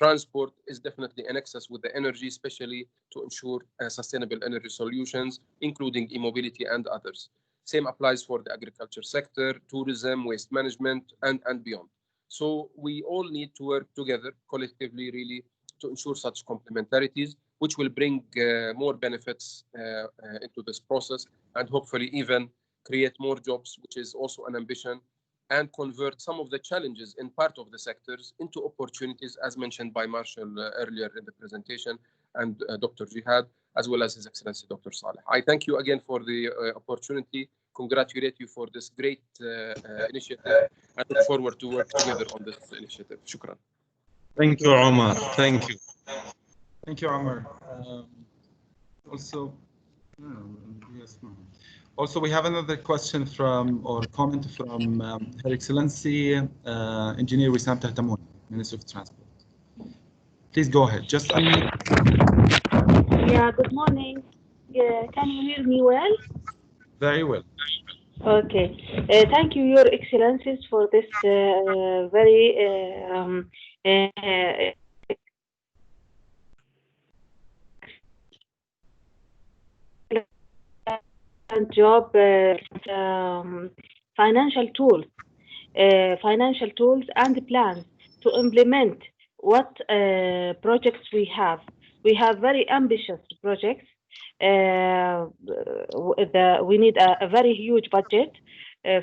Transport is definitely a nexus with the energy, especially to ensure sustainable energy solutions, including e-mobility and others. Same applies for the agriculture sector, tourism, waste management, and beyond. So we all need to work together collectively, really, to ensure such complementarities, which will bring more benefits into this process and hopefully even create more jobs, which is also an ambition, and convert some of the challenges in part of the sectors into opportunities, as mentioned by Marshall earlier in the presentation, and Dr. Jihad, as well as His Excellency Dr. Saleh. I thank you again for the opportunity, congratulate you for this great initiative, and look forward to work together on this initiative. Shukran. Thank you, Omar. Thank you. Thank you, Omar. Also, we have another question from, or comment from Her Excellency Engineer Wissam Tahtamoon, Minister of Transport. Please go ahead. Just unmute. Yeah, good morning. Can you hear me well? Very well. Okay. Thank you, Your Excellencies, for this very job, financial tools and plans to implement what projects we have. We have very ambitious projects. We need a very huge budget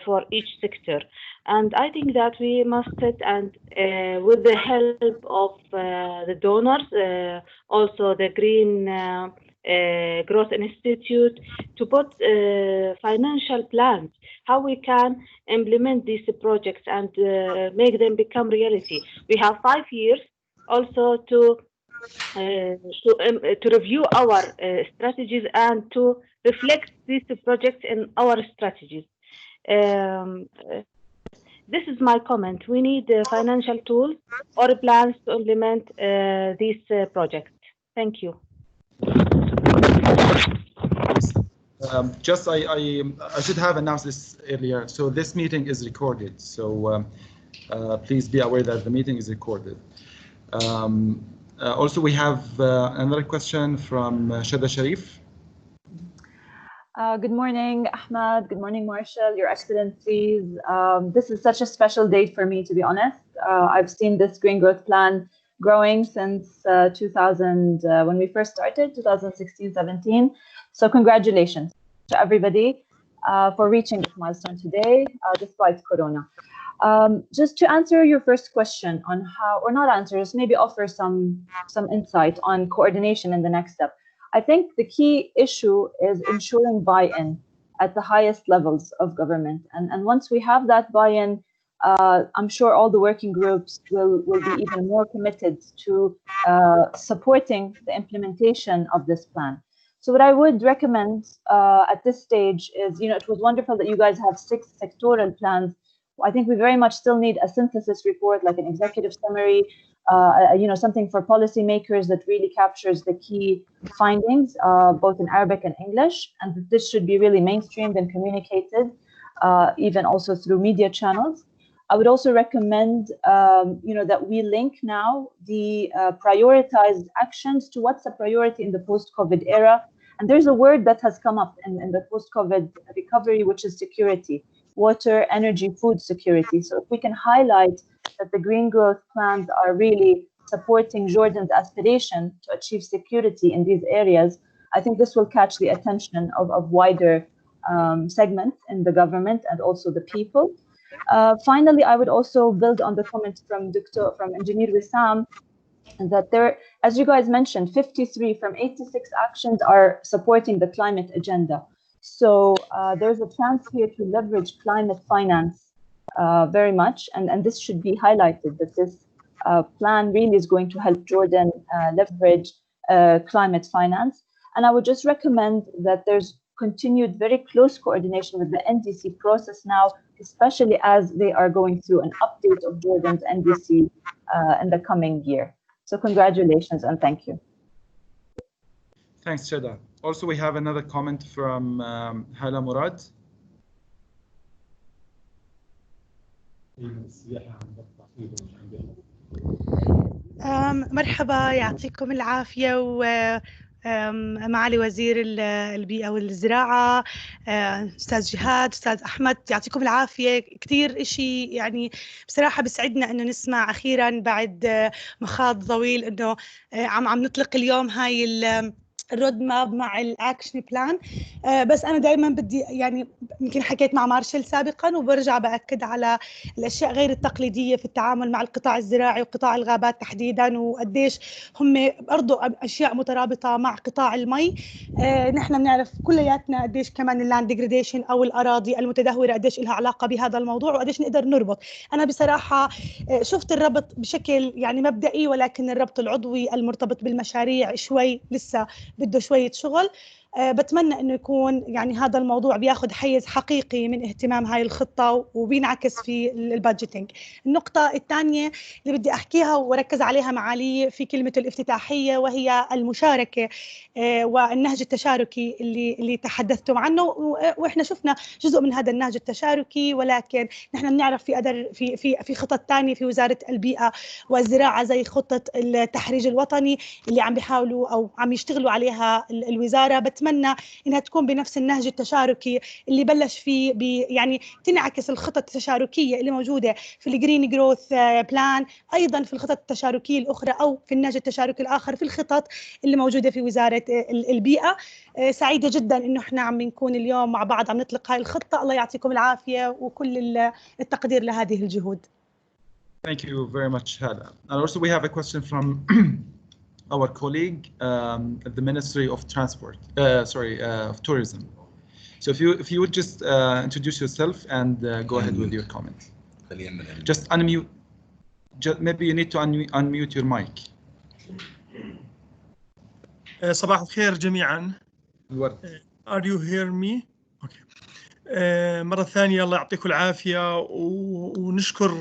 for each sector. And I think that we must sit and with the help of the donors, also the Green Growth Institute, to put financial plans, how we can implement these projects and make them become reality. We have 5 years also to review our strategies and to reflect these projects in our strategies. This is my comment. We need financial tools or plans to implement these projects. Thank you. Just I should have announced this earlier. So this meeting is recorded. So please be aware that the meeting is recorded. Also, we have another question from Shada Sharif. Good morning, Ahmed. Good morning, Marshall, Your Excellencies. This is such a special date for me, to be honest. I've seen this Green Growth Plan growing since 2000, when we first started, 2016-17. So congratulations to everybody for reaching this milestone today, despite Corona. Just to answer your first question on how, or not answer, just maybe offer some insight on coordination in the next step. I think the key issue is ensuring buy-in at the highest levels of government. And once we have that buy-in, I'm sure all the working groups will be even more committed to supporting the implementation of this plan. So what I would recommend at this stage is, it was wonderful that you guys have 6 sectoral plans. I think we very much still need a synthesis report, like an executive summary, something for policymakers that really captures the key findings, both in Arabic and English. And this should be really mainstreamed and communicated, even also through media channels. I would also recommend, that we link now the prioritized actions to what's a priority in the post-COVID era. And there's a word that has come up in the post-COVID recovery, which is security, water, energy, food security. So if we can highlight that the green growth plans are really supporting Jordan's aspiration to achieve security in these areas, I think this will catch the attention of wider segments in the government and also the people. Finally, I would also build on the comment from Engineer Wissam, that there, as you guys mentioned, 53 from 86 actions are supporting the climate agenda. So there's a chance here to leverage climate finance very much, and this should be highlighted, that this plan really is going to help Jordan leverage climate finance. And I would just recommend that there's continued very close coordination with the NDC process now, especially as they are going through an update of Jordan's NDC in the coming year. So congratulations and thank you. Thanks, Shada. Also, we have another comment from Hala Murad. مرحبا، يعطيكم العافية ومعالي وزير البيئة والزراعة، أستاذ جهاد، أستاذ أحمد، يعطيكم العافية. كتير إشي يعني بصراحة بسعدنا إنه نسمع أخيرا بعد مخاض طويل إنه عم نطلق اليوم هاي الرود ماب مع الاكشن بلان. بس انا دائما بدي يعني يمكن حكيت مع مارشال سابقا وبرجع باكد على الاشياء غير التقليديه في التعامل مع القطاع الزراعي وقطاع الغابات تحديدا، وقديش هم برضه اشياء مترابطه مع قطاع المي. نحن بنعرف كلياتنا قديش كمان اللاند ديجريديشن او الاراضي المتدهوره قديش لها علاقه بهذا الموضوع وقديش نقدر نربط. انا بصراحه شفت الربط بشكل يعني مبدئي، ولكن الربط العضوي المرتبط بالمشاريع شوي لسه بده شوية شغل. بتمنى انه يكون يعني هذا الموضوع بياخذ حيز حقيقي من اهتمام هاي الخطة وبينعكس في البادجيتنج. النقطة الثانية اللي بدي احكيها وركز عليها معالي في كلمة الافتتاحية وهي المشاركة والنهج التشاركي اللي تحدثتم عنه، واحنا شفنا جزء من هذا النهج التشاركي، ولكن نحن بنعرف في خطط ثانية في وزارة البيئة والزراعة زي خطة التحريج الوطني اللي عم بيحاولوا او عم يشتغلوا عليها الوزارة. بتمنى انها تكون بنفس النهج التشاركي اللي بلش فيه يعني تنعكس الخطط التشاركية اللي موجودة في الجرين جروث بلان، ايضا في الخطط التشاركية الاخرى او في النهج التشاركي الاخر في الخطط اللي موجودة في وزارة البيئة. سعيدة جدا انه احنا عم نكون اليوم مع بعض عم نطلق هاي الخطة. الله يعطيكم العافية وكل التقدير لهذه الجهود. Thank you very much, Hala. And also we have a question from our colleague at the Ministry of Transport, of Tourism. So if you would just introduce yourself and go ahead with your comment. Just unmute. Maybe you need to unmute your mic. صباح الخير جميعا. Are you hear me? Okay. مرة ثانية الله يعطيكم العافية ونشكر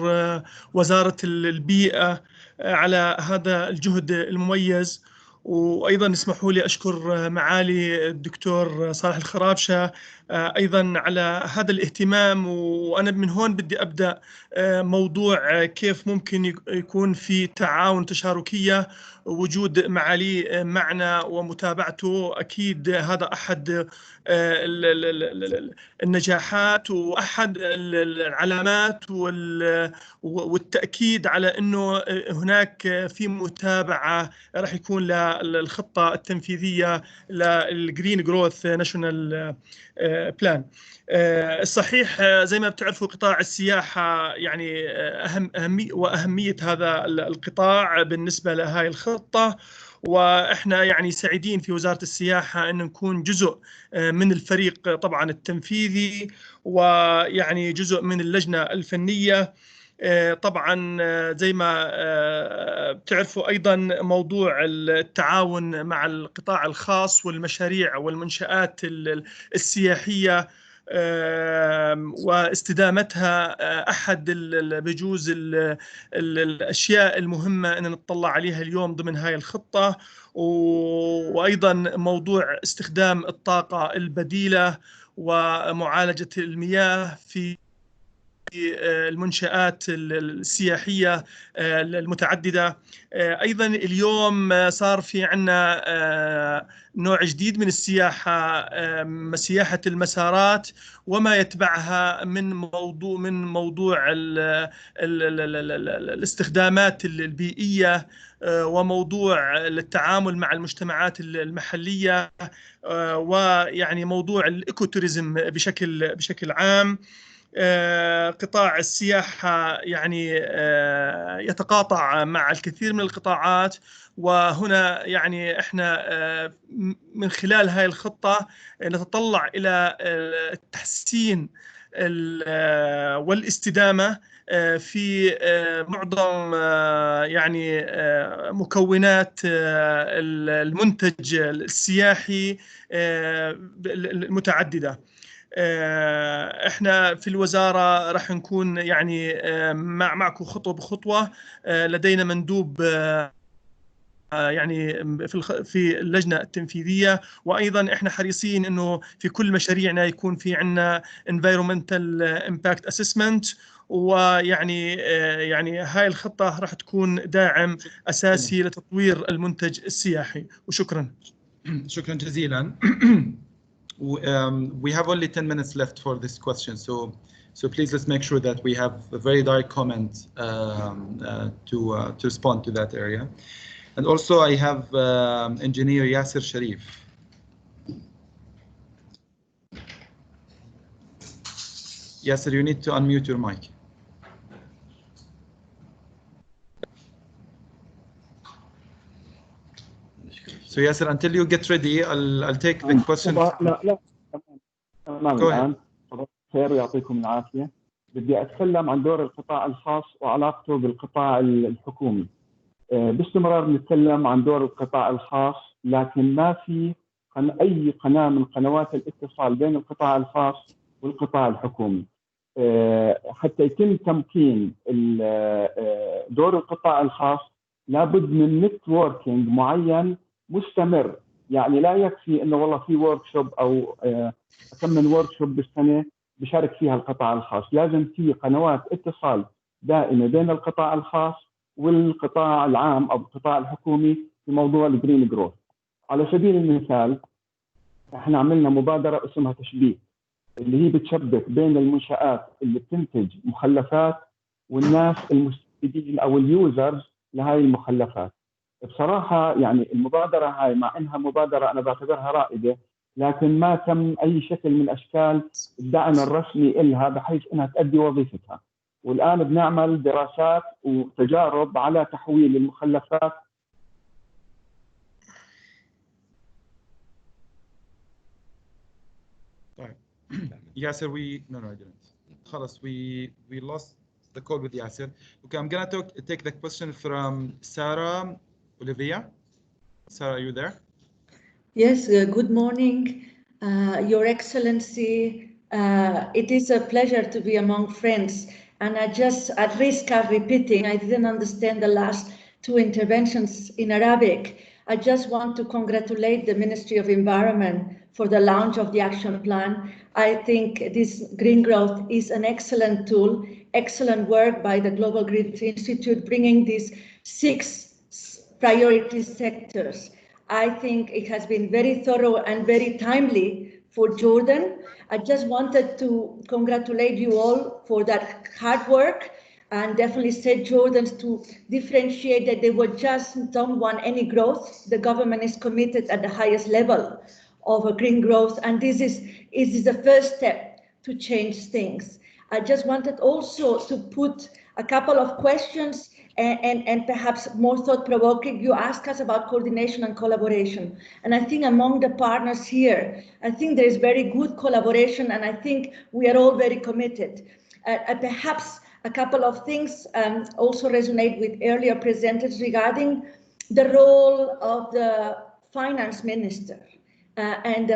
وزارة البيئة على هذا الجهد المميز، وأيضا اسمحوا لي أشكر معالي الدكتور صالح الخرابشة أيضا على هذا الاهتمام. وأنا من هون بدي أبدأ موضوع كيف ممكن يكون في تعاون تشاركية. وجود معالي معنا ومتابعته أكيد هذا أحد النجاحات وأحد العلامات والتأكيد على أنه هناك في متابعة راح يكون للخطة التنفيذية للجرين جروث ناشونال بلان. الصحيح زي ما بتعرفوا قطاع السياحة يعني أهمية هذا القطاع بالنسبة لهاي الخطة. وإحنا يعني سعيدين في وزارة السياحة أن نكون جزء من الفريق طبعا التنفيذي، ويعني جزء من اللجنة الفنية. طبعا زي ما بتعرفوا أيضا موضوع التعاون مع القطاع الخاص والمشاريع والمنشآت السياحية واستدامتها أحد بجوز الأشياء المهمة أن نطلع عليها اليوم ضمن هاي الخطة. وأيضا موضوع استخدام الطاقة البديلة ومعالجة المياه في المنشآت السياحية المتعددة. أيضا اليوم صار في عنا نوع جديد من السياحة، سياحة المسارات وما يتبعها من موضوع الاستخدامات البيئية وموضوع التعامل مع المجتمعات المحلية ويعني موضوع الإيكوتوريزم بشكل عام. قطاع السياحة يعني يتقاطع مع الكثير من القطاعات، وهنا يعني احنا من خلال هاي الخطة نتطلع إلى التحسين والاستدامة في معظم يعني مكونات المنتج السياحي المتعددة. احنا في الوزارة راح نكون يعني معكم خطوة بخطوة. لدينا مندوب يعني في اللجنة التنفيذية، وأيضا إحنا حريصين إنه في كل مشاريعنا يكون في عنا environmental impact assessment. ويعني يعني هاي الخطة راح تكون داعم أساسي لتطوير المنتج السياحي. وشكرا. شكرا جزيلا. We have only 10 minutes left for this question, so please let's make sure that we have a very direct comment to respond to that area. And also I have engineer Yasser Sharif. Yasser, you need to unmute your mic. So Yasser, until you get ready, I'll take the question. لا تمام الآن. صباح الخير ويعطيكم العافية. بدي أتكلم عن دور القطاع الخاص وعلاقته بالقطاع الحكومي. باستمرار نتكلم عن دور القطاع الخاص، لكن ما في أي قناة من قنوات الاتصال بين القطاع الخاص والقطاع الحكومي. حتى يتم تمكين دور القطاع الخاص لابد من نتوركينج معين مستمر. يعني لا يكفي انه والله في ورك شوب او كم من ورك شوب بالسنه بشارك فيها القطاع الخاص. لازم في قنوات اتصال دائمه بين القطاع الخاص والقطاع العام او القطاع الحكومي في موضوع الجرين جروث. على سبيل المثال احنا عملنا مبادره اسمها تشبيه، اللي هي بتشبك بين المنشآت اللي بتنتج مخلفات والناس المستفيدين او اليوزرز لهذه المخلفات. بصراحة يعني المبادرة هاي مع انها مبادرة انا بعتبرها رائدة، لكن ما تم اي شكل من اشكال الدعم الرسمي لها بحيث انها تؤدي وظيفتها. والان بنعمل دراسات وتجارب على تحويل المخلفات. طيب Yasser, no, I didn't. خلاص, we lost the call with Yasser. Okay, I'm gonna take the question from Sarah Olivia. Sarah, are you there? Yes, good morning, Your Excellency. It is a pleasure to be among friends. And I just, at risk of repeating, I didn't understand the last two interventions in Arabic. I just want to congratulate the Ministry of Environment for the launch of the action plan. I think this green growth is an excellent tool, excellent work by the Global Green Institute, bringing these 6 priority sectors. I think it has been very thorough and very timely for Jordan. I just wanted to congratulate you all for that hard work, and definitely say Jordans to differentiate that they don't want any growth. The government is committed at the highest level of green growth, and this is the first step to change things. I just wanted also to put a couple of questions and perhaps more thought-provoking. You asked us about coordination and collaboration. And I think among the partners here, I think there is very good collaboration, and I think we are all very committed. Perhaps a couple of things also resonate with earlier presenters regarding the role of the finance minister and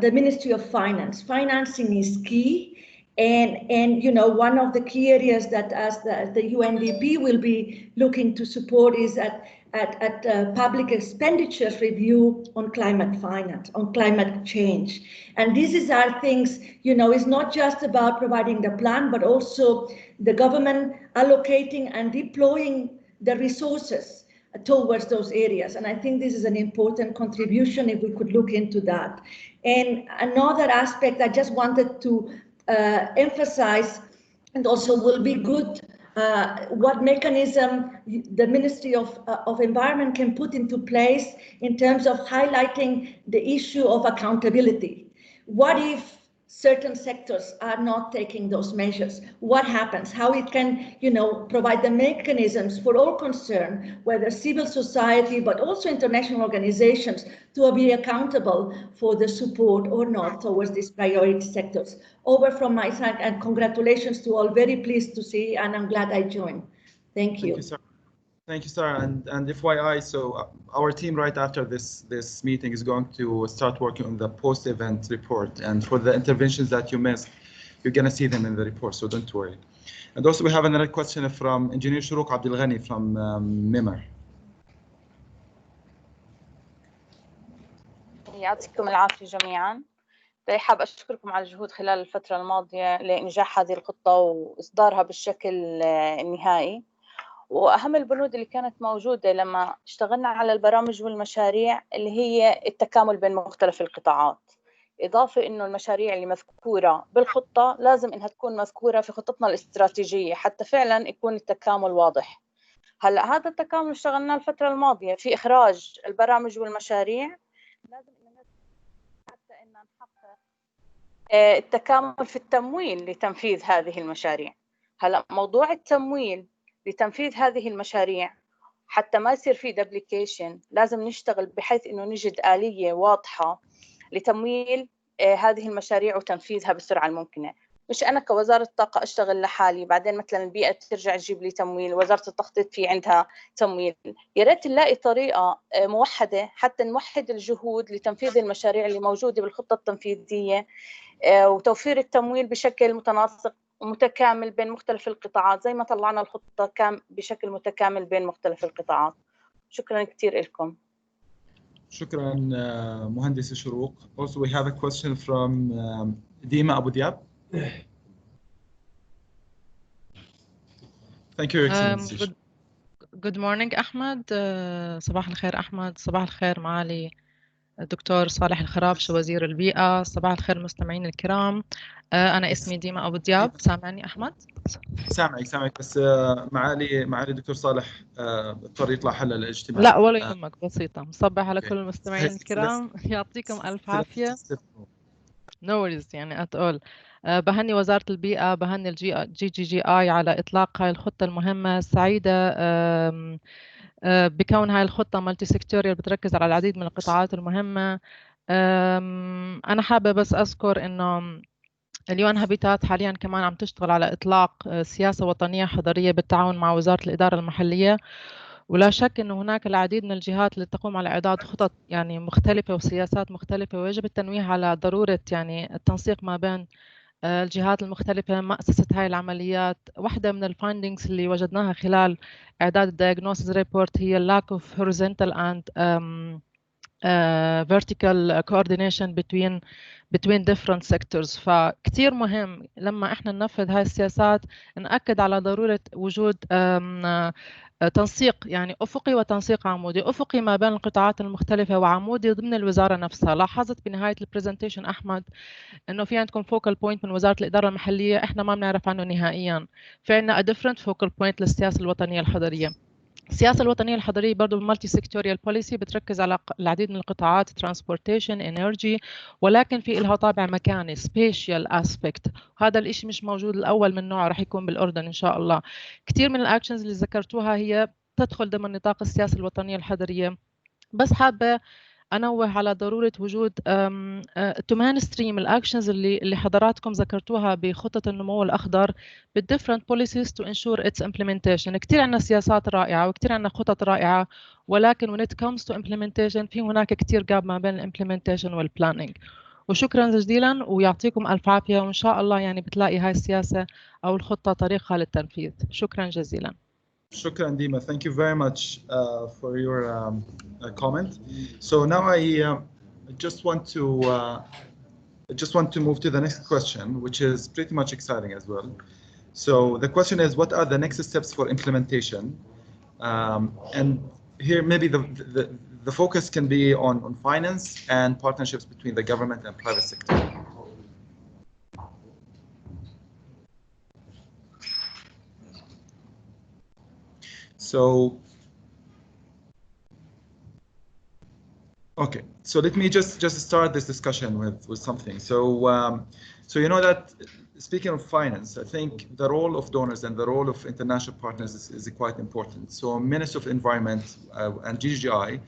the Ministry of Finance. Financing is key. And you know, one of the key areas that as the UNDP will be looking to support is at public expenditures review on climate finance, on climate change. And these are things, you know, it's not just about providing the plan, but also the government allocating and deploying the resources towards those areas. And I think this is an important contribution if we could look into that. And another aspect I just wanted to emphasize, and also will be good, what mechanism the Ministry of Environment can put into place in terms of highlighting the issue of accountability. What if certain sectors are not taking those measures? What happens? How it can, you know, provide the mechanisms for all concerned, whether civil society, but also international organizations, to be accountable for the support or not towards these priority sectors. Over from my side, and congratulations to all. Very pleased to see, and I'm glad I joined. Thank you. Thank you, Sarah. And FYI, so our team right after this meeting is going to start working on the post-event report. And for the interventions that you missed, you're going to see them in the report, so don't worry. And also we have another question from Engineer Shourouk Abdel Ghani from MIMR. يعطيكم العافية جميعا. حاب أشكركم على الجهود خلال الفترة الماضية لإنجاح هذه الخطة وإصدارها بالشكل النهائي. وأهم البنود اللي كانت موجودة لما اشتغلنا على البرامج والمشاريع اللي هي التكامل بين مختلف القطاعات، إضافة إنه المشاريع اللي مذكورة بالخطة لازم إنها تكون مذكورة في خطتنا الاستراتيجية حتى فعلا يكون التكامل واضح. هلأ هذا التكامل اشتغلنا الفترة الماضية في إخراج البرامج والمشاريع، لازم حتى إن نحقق التكامل في التمويل لتنفيذ هذه المشاريع. هلأ موضوع التمويل لتنفيذ هذه المشاريع حتى ما يصير في دبليكيشن، لازم نشتغل بحيث إنه نجد آلية واضحة لتمويل هذه المشاريع وتنفيذها بالسرعة الممكنة. مش أنا كوزارة طاقة أشتغل لحالي بعدين مثلا البيئة ترجع تجيب لي تمويل، وزارة التخطيط في عندها تمويل. يا ريت نلاقي طريقة موحدة حتى نوحد الجهود لتنفيذ المشاريع اللي موجودة بالخطة التنفيذية وتوفير التمويل بشكل متناسق ومتكامل بين مختلف القطاعات زي ما طلعنا الخطة بشكل متكامل بين مختلف القطاعات. شكرا كثير لكم. شكرا مهندس شروق. Also we have a question from Dima Abu Diab. Thank you, Excellency. Good morning أحمد. صباح الخير أحمد. صباح الخير معالي الدكتور صالح الخرابش وزير البيئة. صباح الخير المستمعين الكرام. أنا اسمي ديما أبو دياب. سامعني أحمد؟ سامعك بس معالي الدكتور صالح اضطر يطلع حل الاجتماع. لا ولا يهمك، بسيطة. مصبح على كل المستمعين الكرام، يعطيكم ألف عافية. No worries يعني at all. بهني وزارة البيئة، بهني الجي على إطلاق هاي الخطة المهمة. سعيدة بكون هاي الخطة مالتي سيكتوريال بتركز على العديد من القطاعات المهمة. أنا حابة بس أذكر إنه اليون هابيتات حاليا كمان عم تشتغل على إطلاق سياسة وطنية حضرية بالتعاون مع وزارة الإدارة المحلية، ولا شك أنه هناك العديد من الجهات اللي تقوم على إعداد خطط يعني مختلفة وسياسات مختلفة، ويجب التنويه على ضرورة يعني التنسيق ما بين الجهات المختلفة مؤسسة هاي العمليات. واحدة من الفايندينجز اللي وجدناها خلال إعداد الدياغنوسيس ريبورت هي lack of horizontal and vertical coordination between different sectors. فكتير مهم لما احنا ننفذ هاي السياسات نأكد على ضرورة وجود تنسيق يعني أفقي وتنسيق عمودي. أفقي ما بين القطاعات المختلفة وعمودي ضمن الوزارة نفسها. لاحظت بنهاية البرزنتيشن أحمد إنه في عندكم focal point من وزارة الإدارة المحلية إحنا ما بنعرف عنه نهائياً. في عندنا a different focal point للسياسة الوطنية الحضرية. السياسة الوطنية الحضرية برضو بالمالتي سيكتوريال بوليسي بتركز على العديد من القطاعات ترانسبورتيشن انرجي، ولكن في لها طابع مكاني سبيشال اسبكت. هذا الإشي مش موجود الأول من نوعه، رح يكون بالأردن إن شاء الله. كثير من الأكشنز اللي ذكرتوها هي تدخل ضمن نطاق السياسة الوطنية الحضرية، بس حابة أنوه على ضرورة وجود تو مينستريم الأكشنز اللي حضراتكم ذكرتوها بخطة النمو الأخضر بالديفرنت بوليسيز تو انشور اتس امبلمنتيشن. كثير عندنا سياسات رائعة وكثير عندنا خطط رائعة، ولكن when it comes to implementation في هناك كثير جاب ما بين الامبلمنتيشن والبلاننج. وشكرا جزيلا ويعطيكم ألف عافية، وإن شاء الله يعني بتلاقي هاي السياسة أو الخطة طريقها للتنفيذ. شكرا جزيلا. Shukran, Dima. Thank you very much for your comment. So now I just want to move to the next question, which is pretty much exciting as well. So the question is, what are the next steps for implementation? And here maybe the focus can be on finance and partnerships between the government and private sector. So, okay, so let me just start this discussion with something. So, so you know that speaking of finance, I think the role of donors and the role of international partners is quite important. So, Ministry of Environment and GGI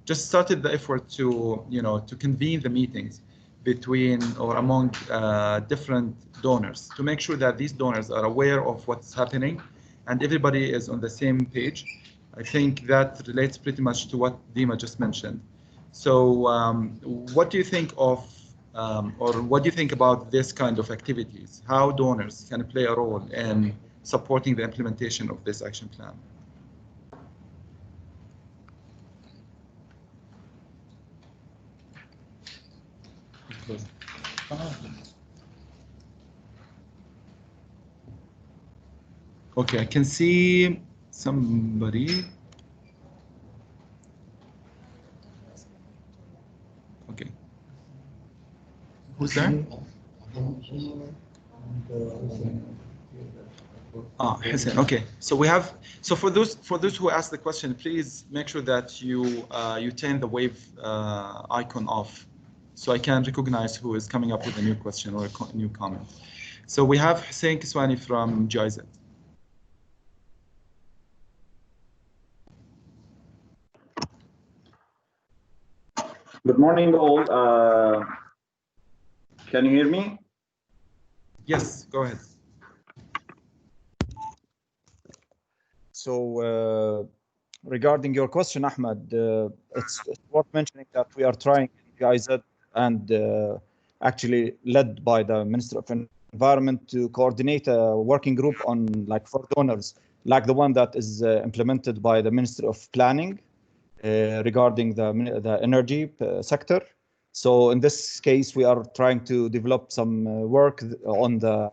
just started the effort to convene the meetings between or among different donors to make sure that these donors are aware of what's happening and everybody is on the same page. I think that relates pretty much to what Dima just mentioned. So what do you think of, or what do you think about this kind of activities? How donors can play a role in supporting the implementation of this action plan? Okay, I can see somebody. Okay. Who's there? Hussein. Okay. So we have. So for those who asked the question, please make sure that you turn the wave icon off, so I can recognize who is coming up with a new question or a new comment. So we have Hussein Kiswani from GIZ. Good morning, all. Can you hear me? Yes, go ahead. So, regarding your question, Ahmed, it's worth mentioning that we are trying GIZ and actually led by the Minister of Environment to coordinate a working group on for donors, like the one that is implemented by the Ministry of Planning. Regarding the energy sector. So in this case, we are trying to develop some work on the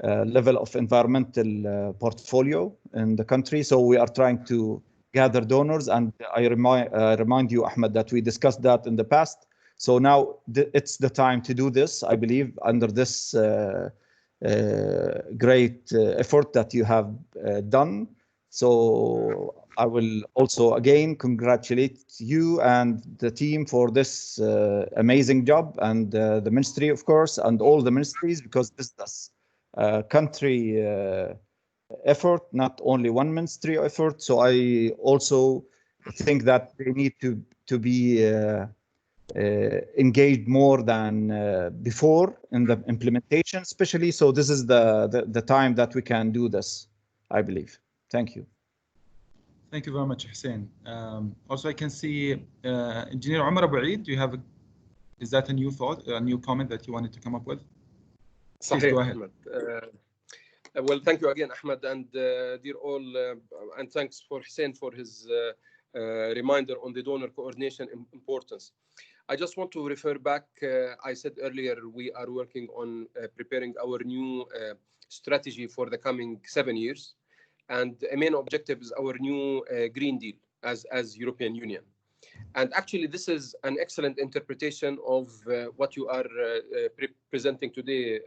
level of environmental portfolio in the country. So we are trying to gather donors, and I remind you, Ahmed, that we discussed that in the past. So now it's the time to do this, I believe, under this great effort that you have done. So I will also again congratulate you and the team for this amazing job, and the ministry, of course, and all the ministries, because this is a country effort, not only one ministry effort. So I also think that they need to be engaged more than before in the implementation, especially. So this is the time that we can do this, I believe. Thank you. Thank you very much, Hussein. Also, I can see Engineer Omar Abu Eid. Do you have? Is that a new thought, a new comment that you wanted to come up with? Please go ahead. Well, thank you again, Ahmed, and dear all, and thanks for Hussein for his reminder on the donor coordination importance. I just want to refer back. I said earlier we are working on preparing our new strategy for the coming 7 years, and a main objective is our new Green Deal as European Union. And actually, this is an excellent interpretation of what you are presenting today,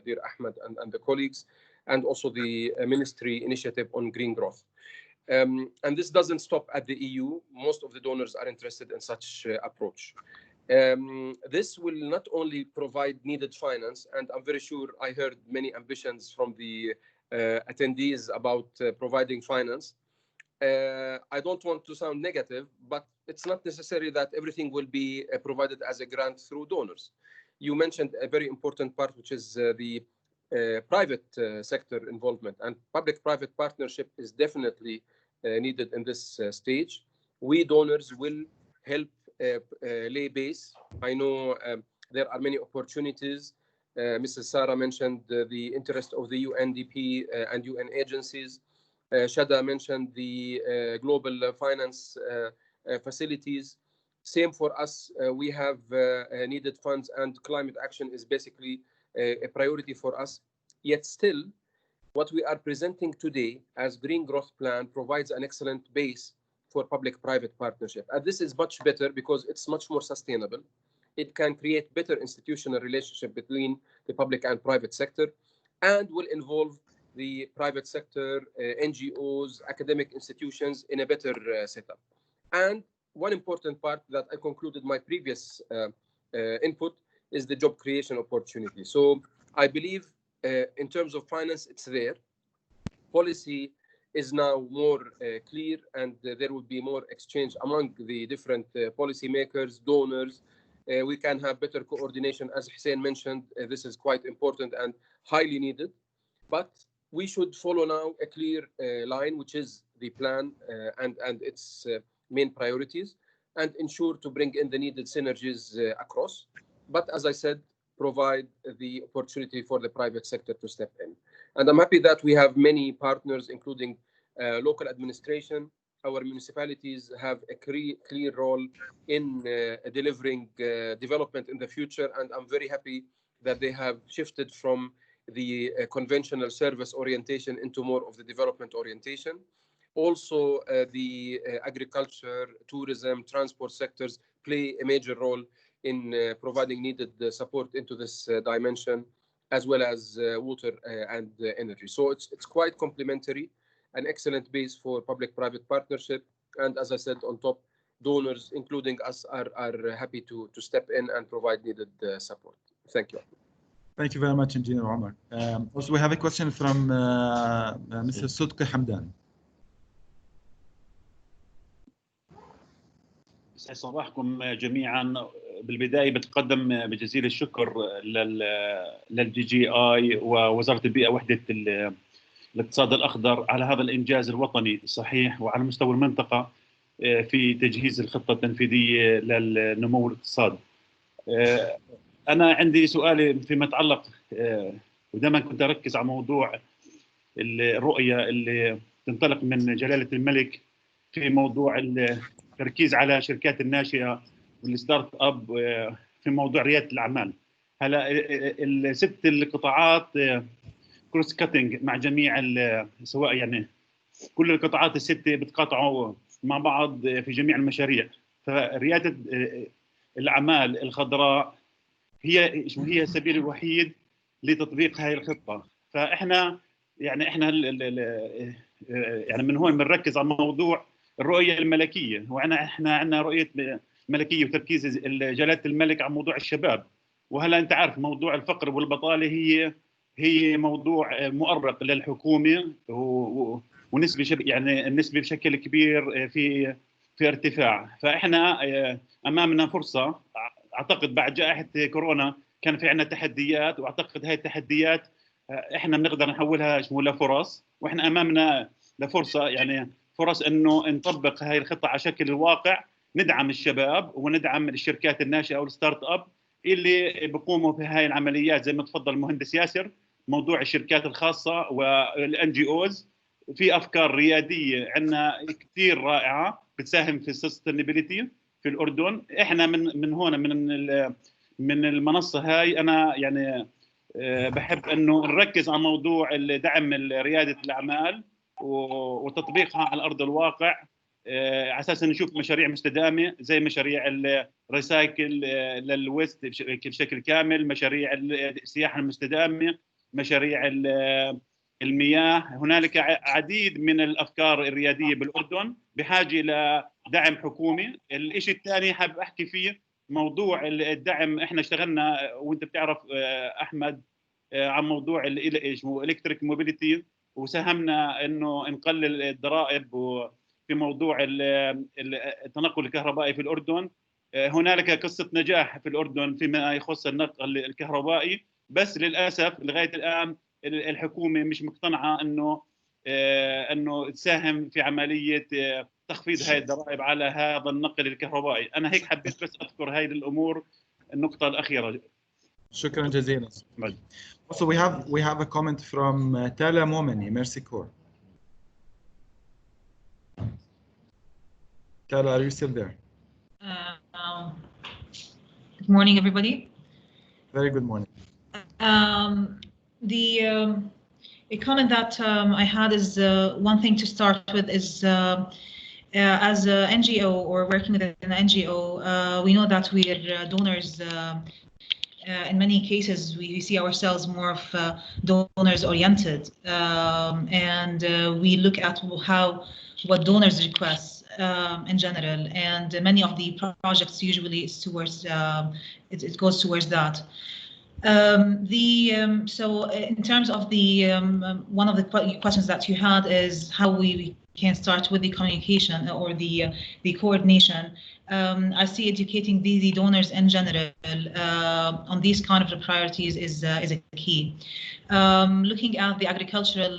dear Ahmed and the colleagues, and also the ministry initiative on green growth. And this doesn't stop at the EU. Most of the donors are interested in such approach. This will not only provide needed finance, and I'm very sure I heard many ambitions from the attendees about providing finance. I don't want to sound negative, but it's not necessary that everything will be provided as a grant through donors. You mentioned a very important part, which is the private sector involvement, and public-private partnership is definitely needed in this stage. We donors will help lay base. I know there are many opportunities. Mrs. Sarah mentioned the interest of the UNDP and UN agencies. Shada mentioned the global finance facilities. Same for us. We have needed funds, and climate action is basically a priority for us. Yet still, what we are presenting today as Green Growth Plan provides an excellent base for public-private partnership. And this is much better because it's much more sustainable. It can create better institutional relationship between the public and private sector, and will involve the private sector, NGOs, academic institutions in a better setup. And one important part that I concluded my previous input is the job creation opportunity. So I believe in terms of finance, it's there. Policy is now more clear, and there will be more exchange among the different policymakers, donors. We can have better coordination. As Hussein mentioned, this is quite important and highly needed. But we should follow now a clear line, which is the plan and its main priorities, and ensure to bring in the needed synergies across. But as I said, provide the opportunity for the private sector to step in. And I'm happy that we have many partners, including local administration. Our municipalities have a clear role in delivering development in the future, and I'm very happy that they have shifted from the conventional service orientation into more of the development orientation. Also, the agriculture, tourism, transport sectors play a major role in providing needed support into this dimension, as well as water and energy. So it's quite complementary, an excellent base for public-private partnership. And as I said, on top, donors, including us, are happy to step in and provide needed support. Thank you. Thank you very much, Engineer Omar. Also, we have a question from Mr. Sudqi Hamdan. صباحكم جميعا. بالبداية بتقدم بجزيل الشكر للجي جي آي ووزارة البيئة وحدة الاقتصاد الأخضر على هذا الإنجاز الوطني الصحيح وعلى مستوى المنطقة في تجهيز الخطة التنفيذية للنمو الاقتصادي. أنا عندي سؤالي فيما يتعلق، ودائما كنت أركز على موضوع الرؤية اللي تنطلق من جلالة الملك في موضوع التركيز على شركات الناشئة والستارت اب في موضوع ريادة الأعمال. هلا الست القطاعات كروس كاتنج مع جميع سواء يعني كل القطاعات الستة بتقاطعوا مع بعض في جميع المشاريع. فريادة الأعمال الخضراء هي السبيل الوحيد لتطبيق هذه الخطة. فإحنا يعني من هون بنركز على موضوع الرؤية الملكية، احنا عندنا رؤية ملكية وتركيز جلالة الملك على موضوع الشباب. وهلا انت عارف موضوع الفقر والبطالة هي موضوع مؤرق للحكومة، ونسبة يعني النسبة بشكل كبير في ارتفاع. فاحنا امامنا فرصة. اعتقد بعد جائحة كورونا كان في عندنا تحديات، واعتقد هاي التحديات احنا بنقدر نحولها لفرص، واحنا امامنا لفرصة، يعني فرص انه نطبق هاي الخطة على شكل الواقع، ندعم الشباب وندعم الشركات الناشئة والستارت اب اللي بيقوموا في هاي العمليات زي ما تفضل المهندس ياسر. موضوع الشركات الخاصة والان جي اوز، في افكار ريادية عندنا كثير رائعة بتساهم في السستينابيليتي في الاردن. احنا من هون من المنصه هاي انا يعني بحب انه نركز على موضوع دعم رياده الاعمال وتطبيقها على ارض الواقع، على اساس نشوف مشاريع مستدامه زي مشاريع الريسايكل للويست بشكل كامل، مشاريع السياحه المستدامه، مشاريع المياه. هنالك عديد من الافكار الرياديه بالاردن بحاجه لدعم حكومي. الشيء الثاني حابب احكي فيه موضوع الدعم. احنا اشتغلنا وانت بتعرف احمد عن موضوع الالكتريك موبيليتي، وساهمنا انه نقلل الضرائب في موضوع التنقل الكهربائي في الاردن. هنالك قصه نجاح في الاردن فيما يخص النقل الكهربائي، بس للاسف لغايه الان الحكومه مش مقتنعه انه تساهم في عمليه تخفيض هاي الضرائب على هذا النقل الكهربائي. انا هيك حبيت بس اذكر هاي الامور النقطه الاخيره. شكرا جزيلا. Also we have a comment from Tala Momeni, Mercy Corps. Tala, are you still there? Good morning, everybody. Very good morning. A comment that I had is one thing to start with is as an NGO or working with an NGO, we know that we are donors. In many cases, we see ourselves more of donors oriented, and we look at what donors request in general, and many of the projects usually is towards it goes towards that. So in terms of the one of the questions that you had is how we can start with the communication or the coordination. I see educating the donors in general on these kind of priorities is a key. Looking at the agricultural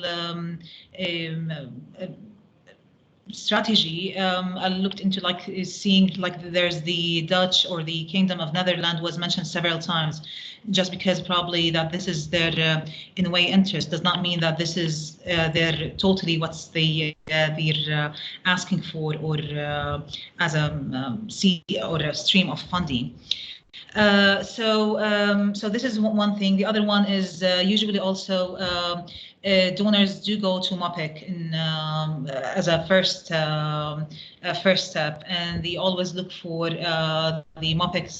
strategy, I looked into seeing there's the Dutch or the Kingdom of Netherlands was mentioned several times. Just because probably that this is their in a way interest does not mean that this is their totally what's they're asking for or as a or a stream of funding. So this is one thing. The other one is usually also donors do go to MOPIC as a first step, and they always look for the MOPIC's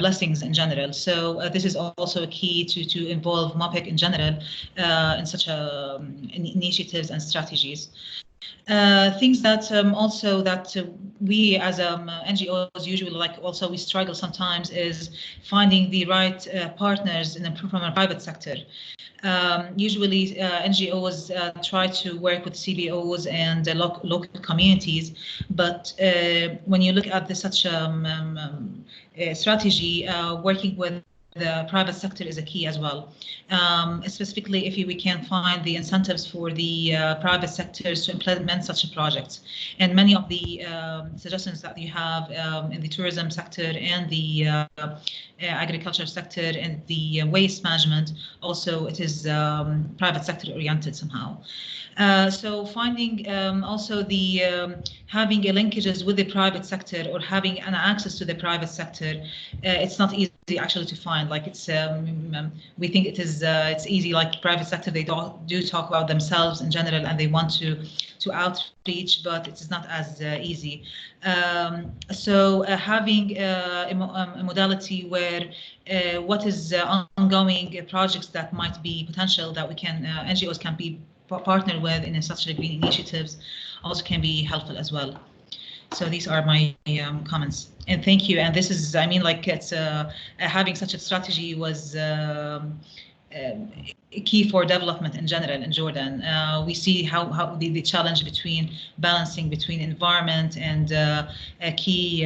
blessings in general. So this is also a key to involve MOPIC in general in such initiatives and strategies. Things that also that we as NGOs usually also we struggle sometimes is finding the right partners from the private sector. Usually NGOs try to work with CBOs and local communities, but when you look at such strategy, working with the private sector is a key as well. Specifically, if we can find the incentives for the private sectors to implement such a project. And many of the suggestions that you have in the tourism sector and the agriculture sector and the waste management, also it is private sector oriented somehow. So finding also the having linkages with the private sector or having an access to the private sector, it's not easy actually to find. Like it's we think it is it's easy. Like private sector, they do talk about themselves in general and they want to outreach, but it is not as easy. So having a modality where what is ongoing projects that might be potential that we can NGOs can be partner with in such green initiatives also can be helpful as well. So these are my comments, and thank you. And this is, I mean, like it's having such a strategy was key for development in general in Jordan. We see how the challenge between balancing between environment and a key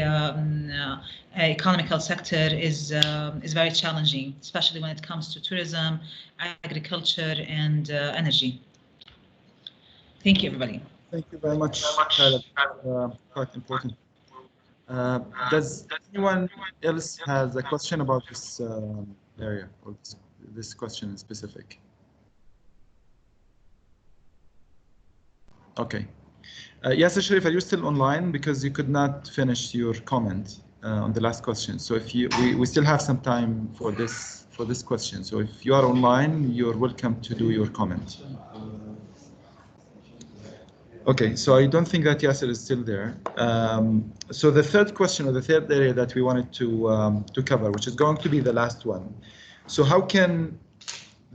economical sector is very challenging, especially when it comes to tourism, agriculture, and energy. Thank you, everybody. Thank you very much, quite important. Does anyone else has a question about this area or this question in specific? Okay. Yasser Sharif, are you still online? Because you could not finish your comment on the last question. So if we still have some time for this question. So if you are online, you're welcome to do your comment. Okay, so I don't think that Yasser is still there. So the third question, or the third area that we wanted to cover, which is going to be the last one. So how can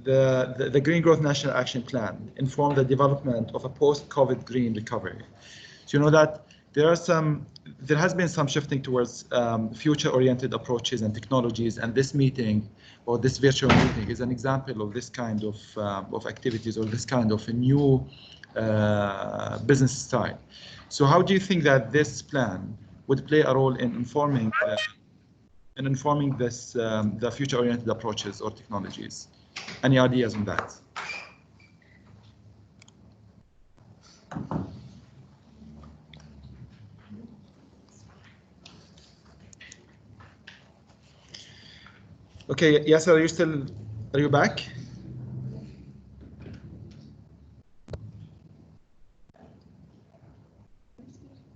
the Green Growth National Action Plan inform the development of a post-COVID green recovery? So you know that there has been some shifting towards future-oriented approaches and technologies, and this meeting or this virtual meeting is an example of this kind of activities, or this kind of a new business style. So how do you think that this plan would play a role in informing this the future-oriented approaches or technologies? Any ideas on that? Okay, Yasser, are you back?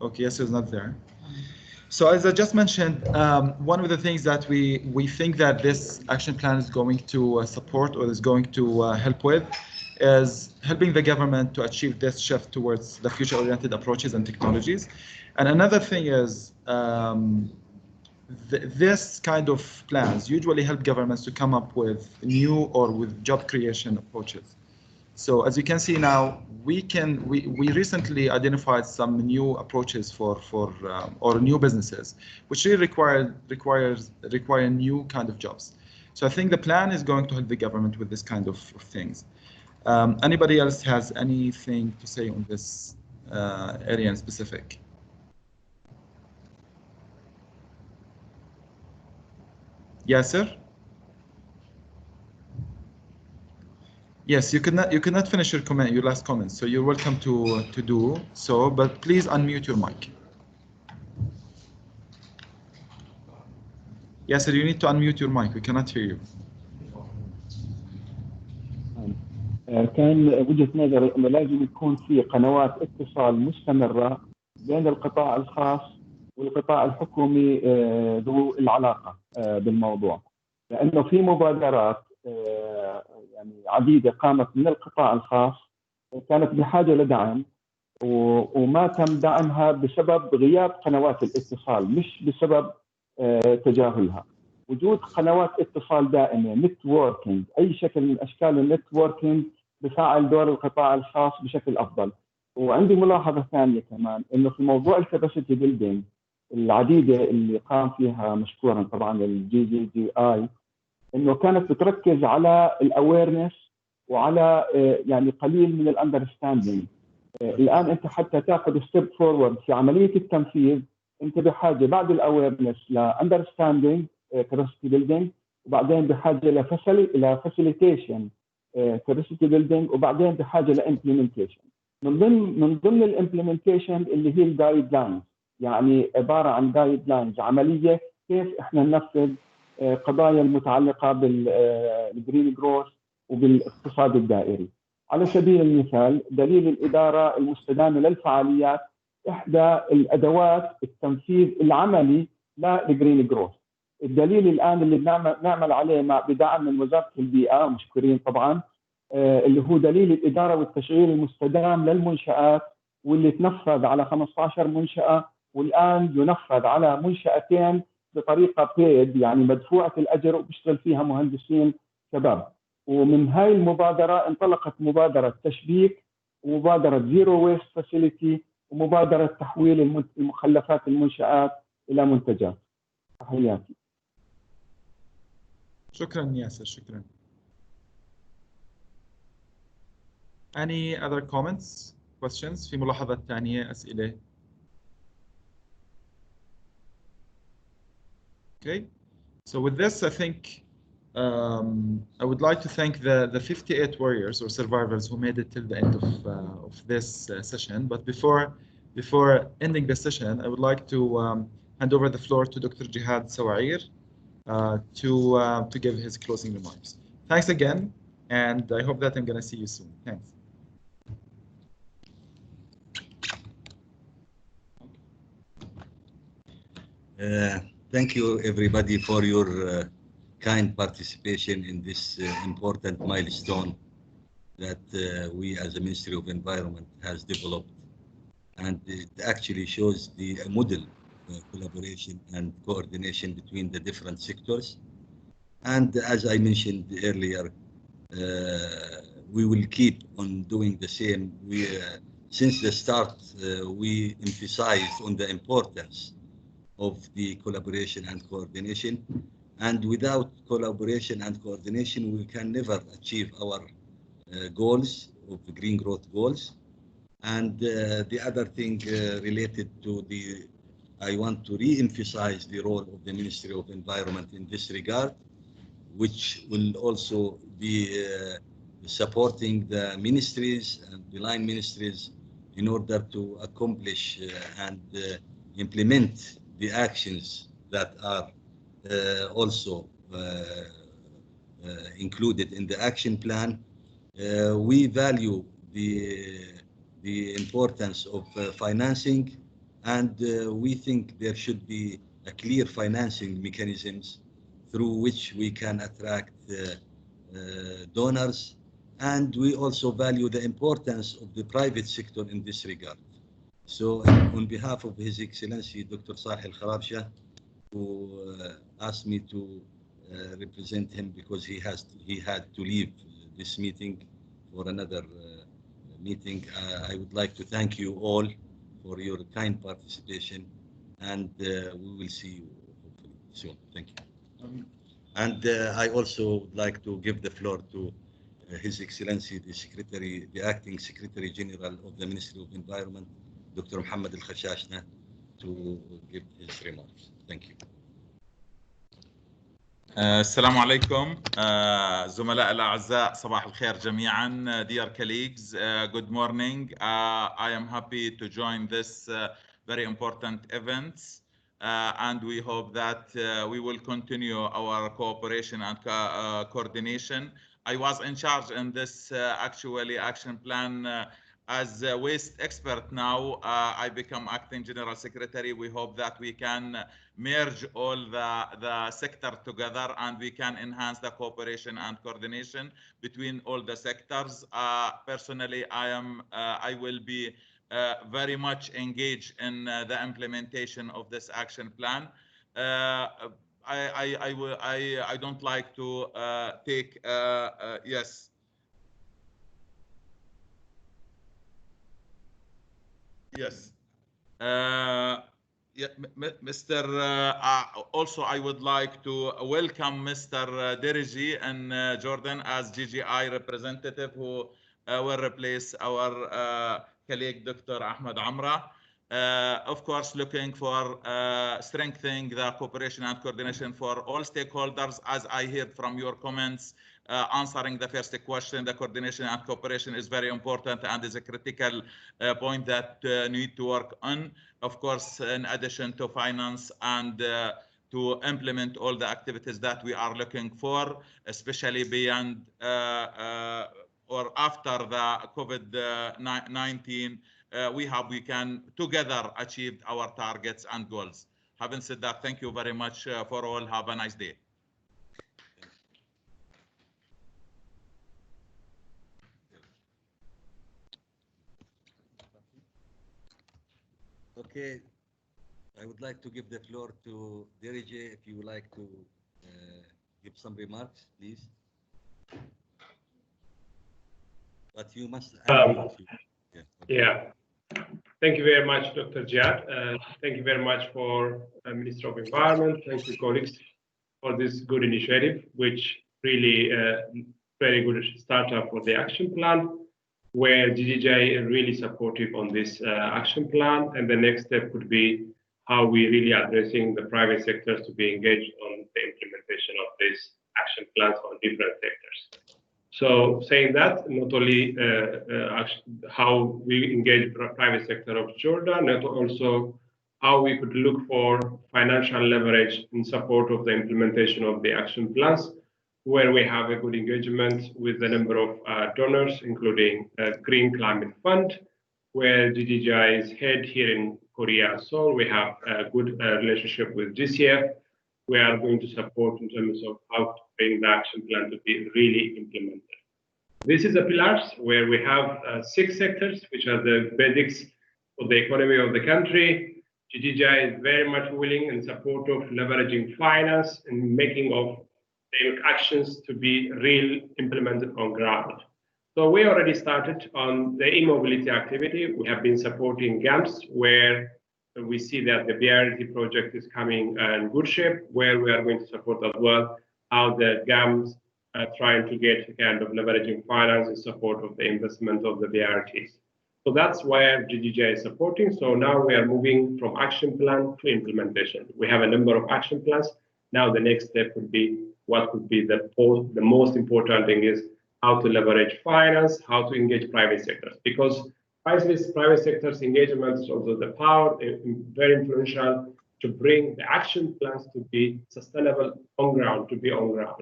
Okay, Yasser is not there. So as I just mentioned, one of the things that we think that this action plan is going to support, or is going to help with, is helping the government to achieve this shift towards the future-oriented approaches and technologies. And another thing is this kind of plans usually help governments to come up with new or with job creation approaches. So as you can see now, we recently identified some new approaches or new businesses, which really require new kind of jobs. So I think the plan is going to help the government with this kind of things. Anybody else has anything to say on this area in specific? Yasser? Yes, you could not finish your comment, your last comment. So you're welcome to do so, but please unmute your mic. Yasser, you need to unmute your mic. We cannot hear you. كان وجهة نظري انه لازم يكون في قنوات اتصال مستمرة بين القطاع الخاص والقطاع الحكومي ذو العلاقة بالموضوع، لانه في مبادرات يعني عديدة قامت من القطاع الخاص كانت بحاجة لدعم، وما تم دعمها بسبب غياب قنوات الاتصال، مش بسبب تجاهلها. وجود قنوات اتصال دائمة، نتوركينج، أي شكل من أشكال النتوركينج بفعل دور القطاع الخاص بشكل أفضل. وعندي ملاحظة ثانية كمان، إنه في موضوع الكاباسيتي بيلدينج العديدة اللي قام فيها مشكورا طبعا الGGGI، إنه كانت بتركز على الأويرنس وعلى يعني قليل من الأندرستاندينج. الآن أنت حتى تأخذ ستيب فورورد في عملية التنفيذ، أنت بحاجة بعد الأويرنس لأندرستاندينج كاباسيتي بيلدينج، وبعدين بحاجة إلى فاسيليتيشن كاباسيتي بيلدينج، وبعدين بحاجة لإمبلمنتيشن. من ضمن الإمبلمنتيشن اللي هي الجايد لاينز، يعني عبارة عن جايد لاينز عملية كيف إحنا ننفذ قضايا المتعلقة بالجرين جروث وبالاقتصاد الدائري. على سبيل المثال دليل الإدارة المستدامة للفعاليات إحدى الأدوات التنفيذ العملي للجرين جروث. الدليل الآن اللي نعمل عليه بدعم من وزارة البيئة مشكورين طبعا، اللي هو دليل الإدارة والتشغيل المستدام للمنشآت، واللي تنفذ على 15 منشأة، والآن ينفذ على منشأتين بطريقة بيد، يعني مدفوعة الأجر، وبيشتغل فيها مهندسين شباب. ومن هاي المبادرة انطلقت مبادرة تشبيك، ومبادرة زيرو ويست فاسيليتي، ومبادرة تحويل المخلفات المنشآت إلى منتجات. تحياتي. شكرا ياسر، شكرا. Any other comments, questions؟ في ملاحظات ثانية، أسئلة؟ Okay, so with this, I think I would like to thank the 58 warriors or survivors who made it till the end of this session. But before ending the session, I would like to hand over the floor to Dr. Jihad Sawair to give his closing remarks. Thanks again, and I hope that I'm going to see you soon. Thanks. Thank you, everybody, for your kind participation in this important milestone that we as the Ministry of Environment has developed. And it actually shows the model collaboration and coordination between the different sectors. And as I mentioned earlier, we will keep on doing the same. Since the start, we emphasized on the importance of the collaboration and coordination. And without collaboration and coordination, we can never achieve our goals of the green growth goals. And the other thing related to I want to re-emphasize the role of the Ministry of Environment in this regard, which will also be supporting the ministries and the line ministries in order to accomplish and implement the actions that are also included in the action plan. We value the importance of financing, and we think there should be a clear financing mechanisms through which we can attract donors, and we also value the importance of the private sector in this regard. So on behalf of His Excellency Dr. Salih Al-Kharabsha, who asked me to represent him because he had to leave this meeting for another meeting, I would like to thank you all for your kind participation, and we will see you hopefully soon. Thank you. And I also would like to give the floor to His Excellency the Acting Secretary General of the Ministry of Environment, Dr. Mohammed Al-Khashashna, to give his remarks. Thank you. السلام عليكم زملاء الأعزاء, صباح الخير جميعا. Dear colleagues, good morning. I am happy to join this very important event, and we hope that we will continue our cooperation and coordination. I was in charge in this action plan as a waste expert. Now I become acting general secretary. We hope that we can merge all the sector together, and we can enhance the cooperation and coordination between all the sectors. Personally, I will be very much engaged in the implementation of this action plan. I don't like to take yes. Yes. Yeah, Mr. Also, I would like to welcome Mr. Deriji and Jordan as GGI representative, who will replace our colleague Dr. Ahmed Amra. Of course, looking for strengthening the cooperation and coordination for all stakeholders. As I heard from your comments, answering the first question, the coordination and cooperation is very important and is a critical point that need to work on. Of course, in addition to finance and to implement all the activities that we are looking for, especially beyond or after the COVID-19, we can together achieve our targets and goals. Having said that, thank you very much for all. Have a nice day. Okay, I would like to give the floor to Deriji. If you would like to give some remarks, please. But you must. Yeah. Thank you very much, Dr. Jad. Thank you very much for Minister of Environment. Thank you, colleagues, for this good initiative, which really very good startup for the action plan, where DGJ is really supportive on this action plan. And the next step could be how we really addressing the private sectors to be engaged on the implementation of this action plans on different sectors. So saying that, not only how we engage private sector of Jordan, but also how we could look for financial leverage in support of the implementation of the action plans, where we have a good engagement with the number of donors, including Green Climate Fund, where DGI's head here in Korea. So we have a good relationship with GCF. We are going to support in terms of how to bring the action plan to be really implemented. This is the pillars where we have 6 sectors, which are the basics of the economy of the country. GGI is very much willing and supportive of leveraging finance and making of actions to be real implemented on ground. So we already started on the e-mobility activity. We have been supporting GAMS, where we see that the BRT project is coming in good shape, where we are going to support as well how the GAMS are trying to get kind of leveraging finance in support of the investment of the BRTs. So that's where GGI is supporting. So now we are moving from action plan to implementation. We have a number of action plans. Now the next step would be what would be the most important thing is how to leverage finance, how to engage private sectors, because private sector's engagement is also the power, very influential to bring the action plans to be sustainable on ground, to be on ground.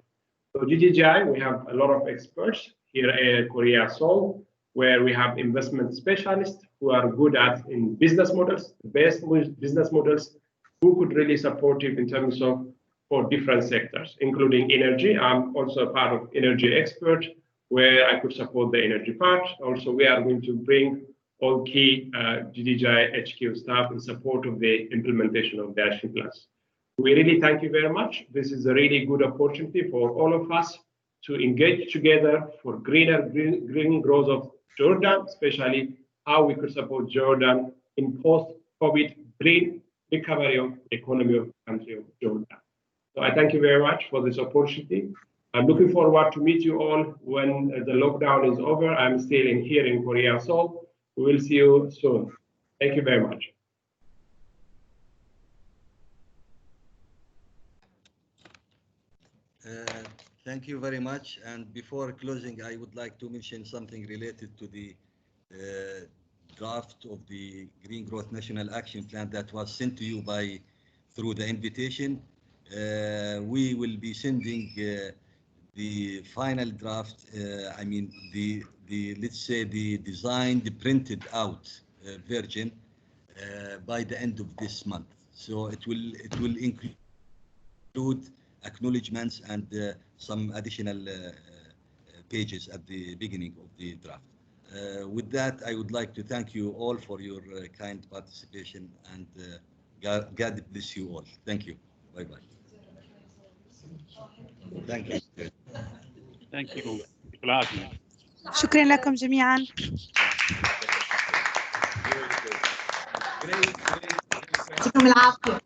So GGI, we have a lot of experts here at Korea Seoul, where we have investment specialists who are good at in business models, best business models, who could really support it in terms of for different sectors, including energy. I'm also a part of energy expert, where I could support the energy part. Also, we are going to bring all key GGI HQ staff in support of the implementation of the action plans. We really thank you very much. This is a really good opportunity for all of us to engage together for green growth of Jordan, especially how we could support Jordan in post-COVID green recovery of the economy of the country of Jordan. So I thank you very much for this opportunity. I'm looking forward to meet you all when the lockdown is over. I'm still here in Korea Seoul. We will see you soon. Thank you very much. Thank you very much. And before closing, I would like to mention something related to the draft of the Green Growth National Action Plan that was sent to you through the invitation. We will be sending the final draft, I mean let's say the designed, the printed out version by the end of this month. So it will include acknowledgements and some additional pages at the beginning of the draft. With that, I would like to thank you all for your kind participation, and God bless you all. Thank you. Bye bye. Thank you. Thank you. شكرا لكم جميعا. يعطيكم العافية.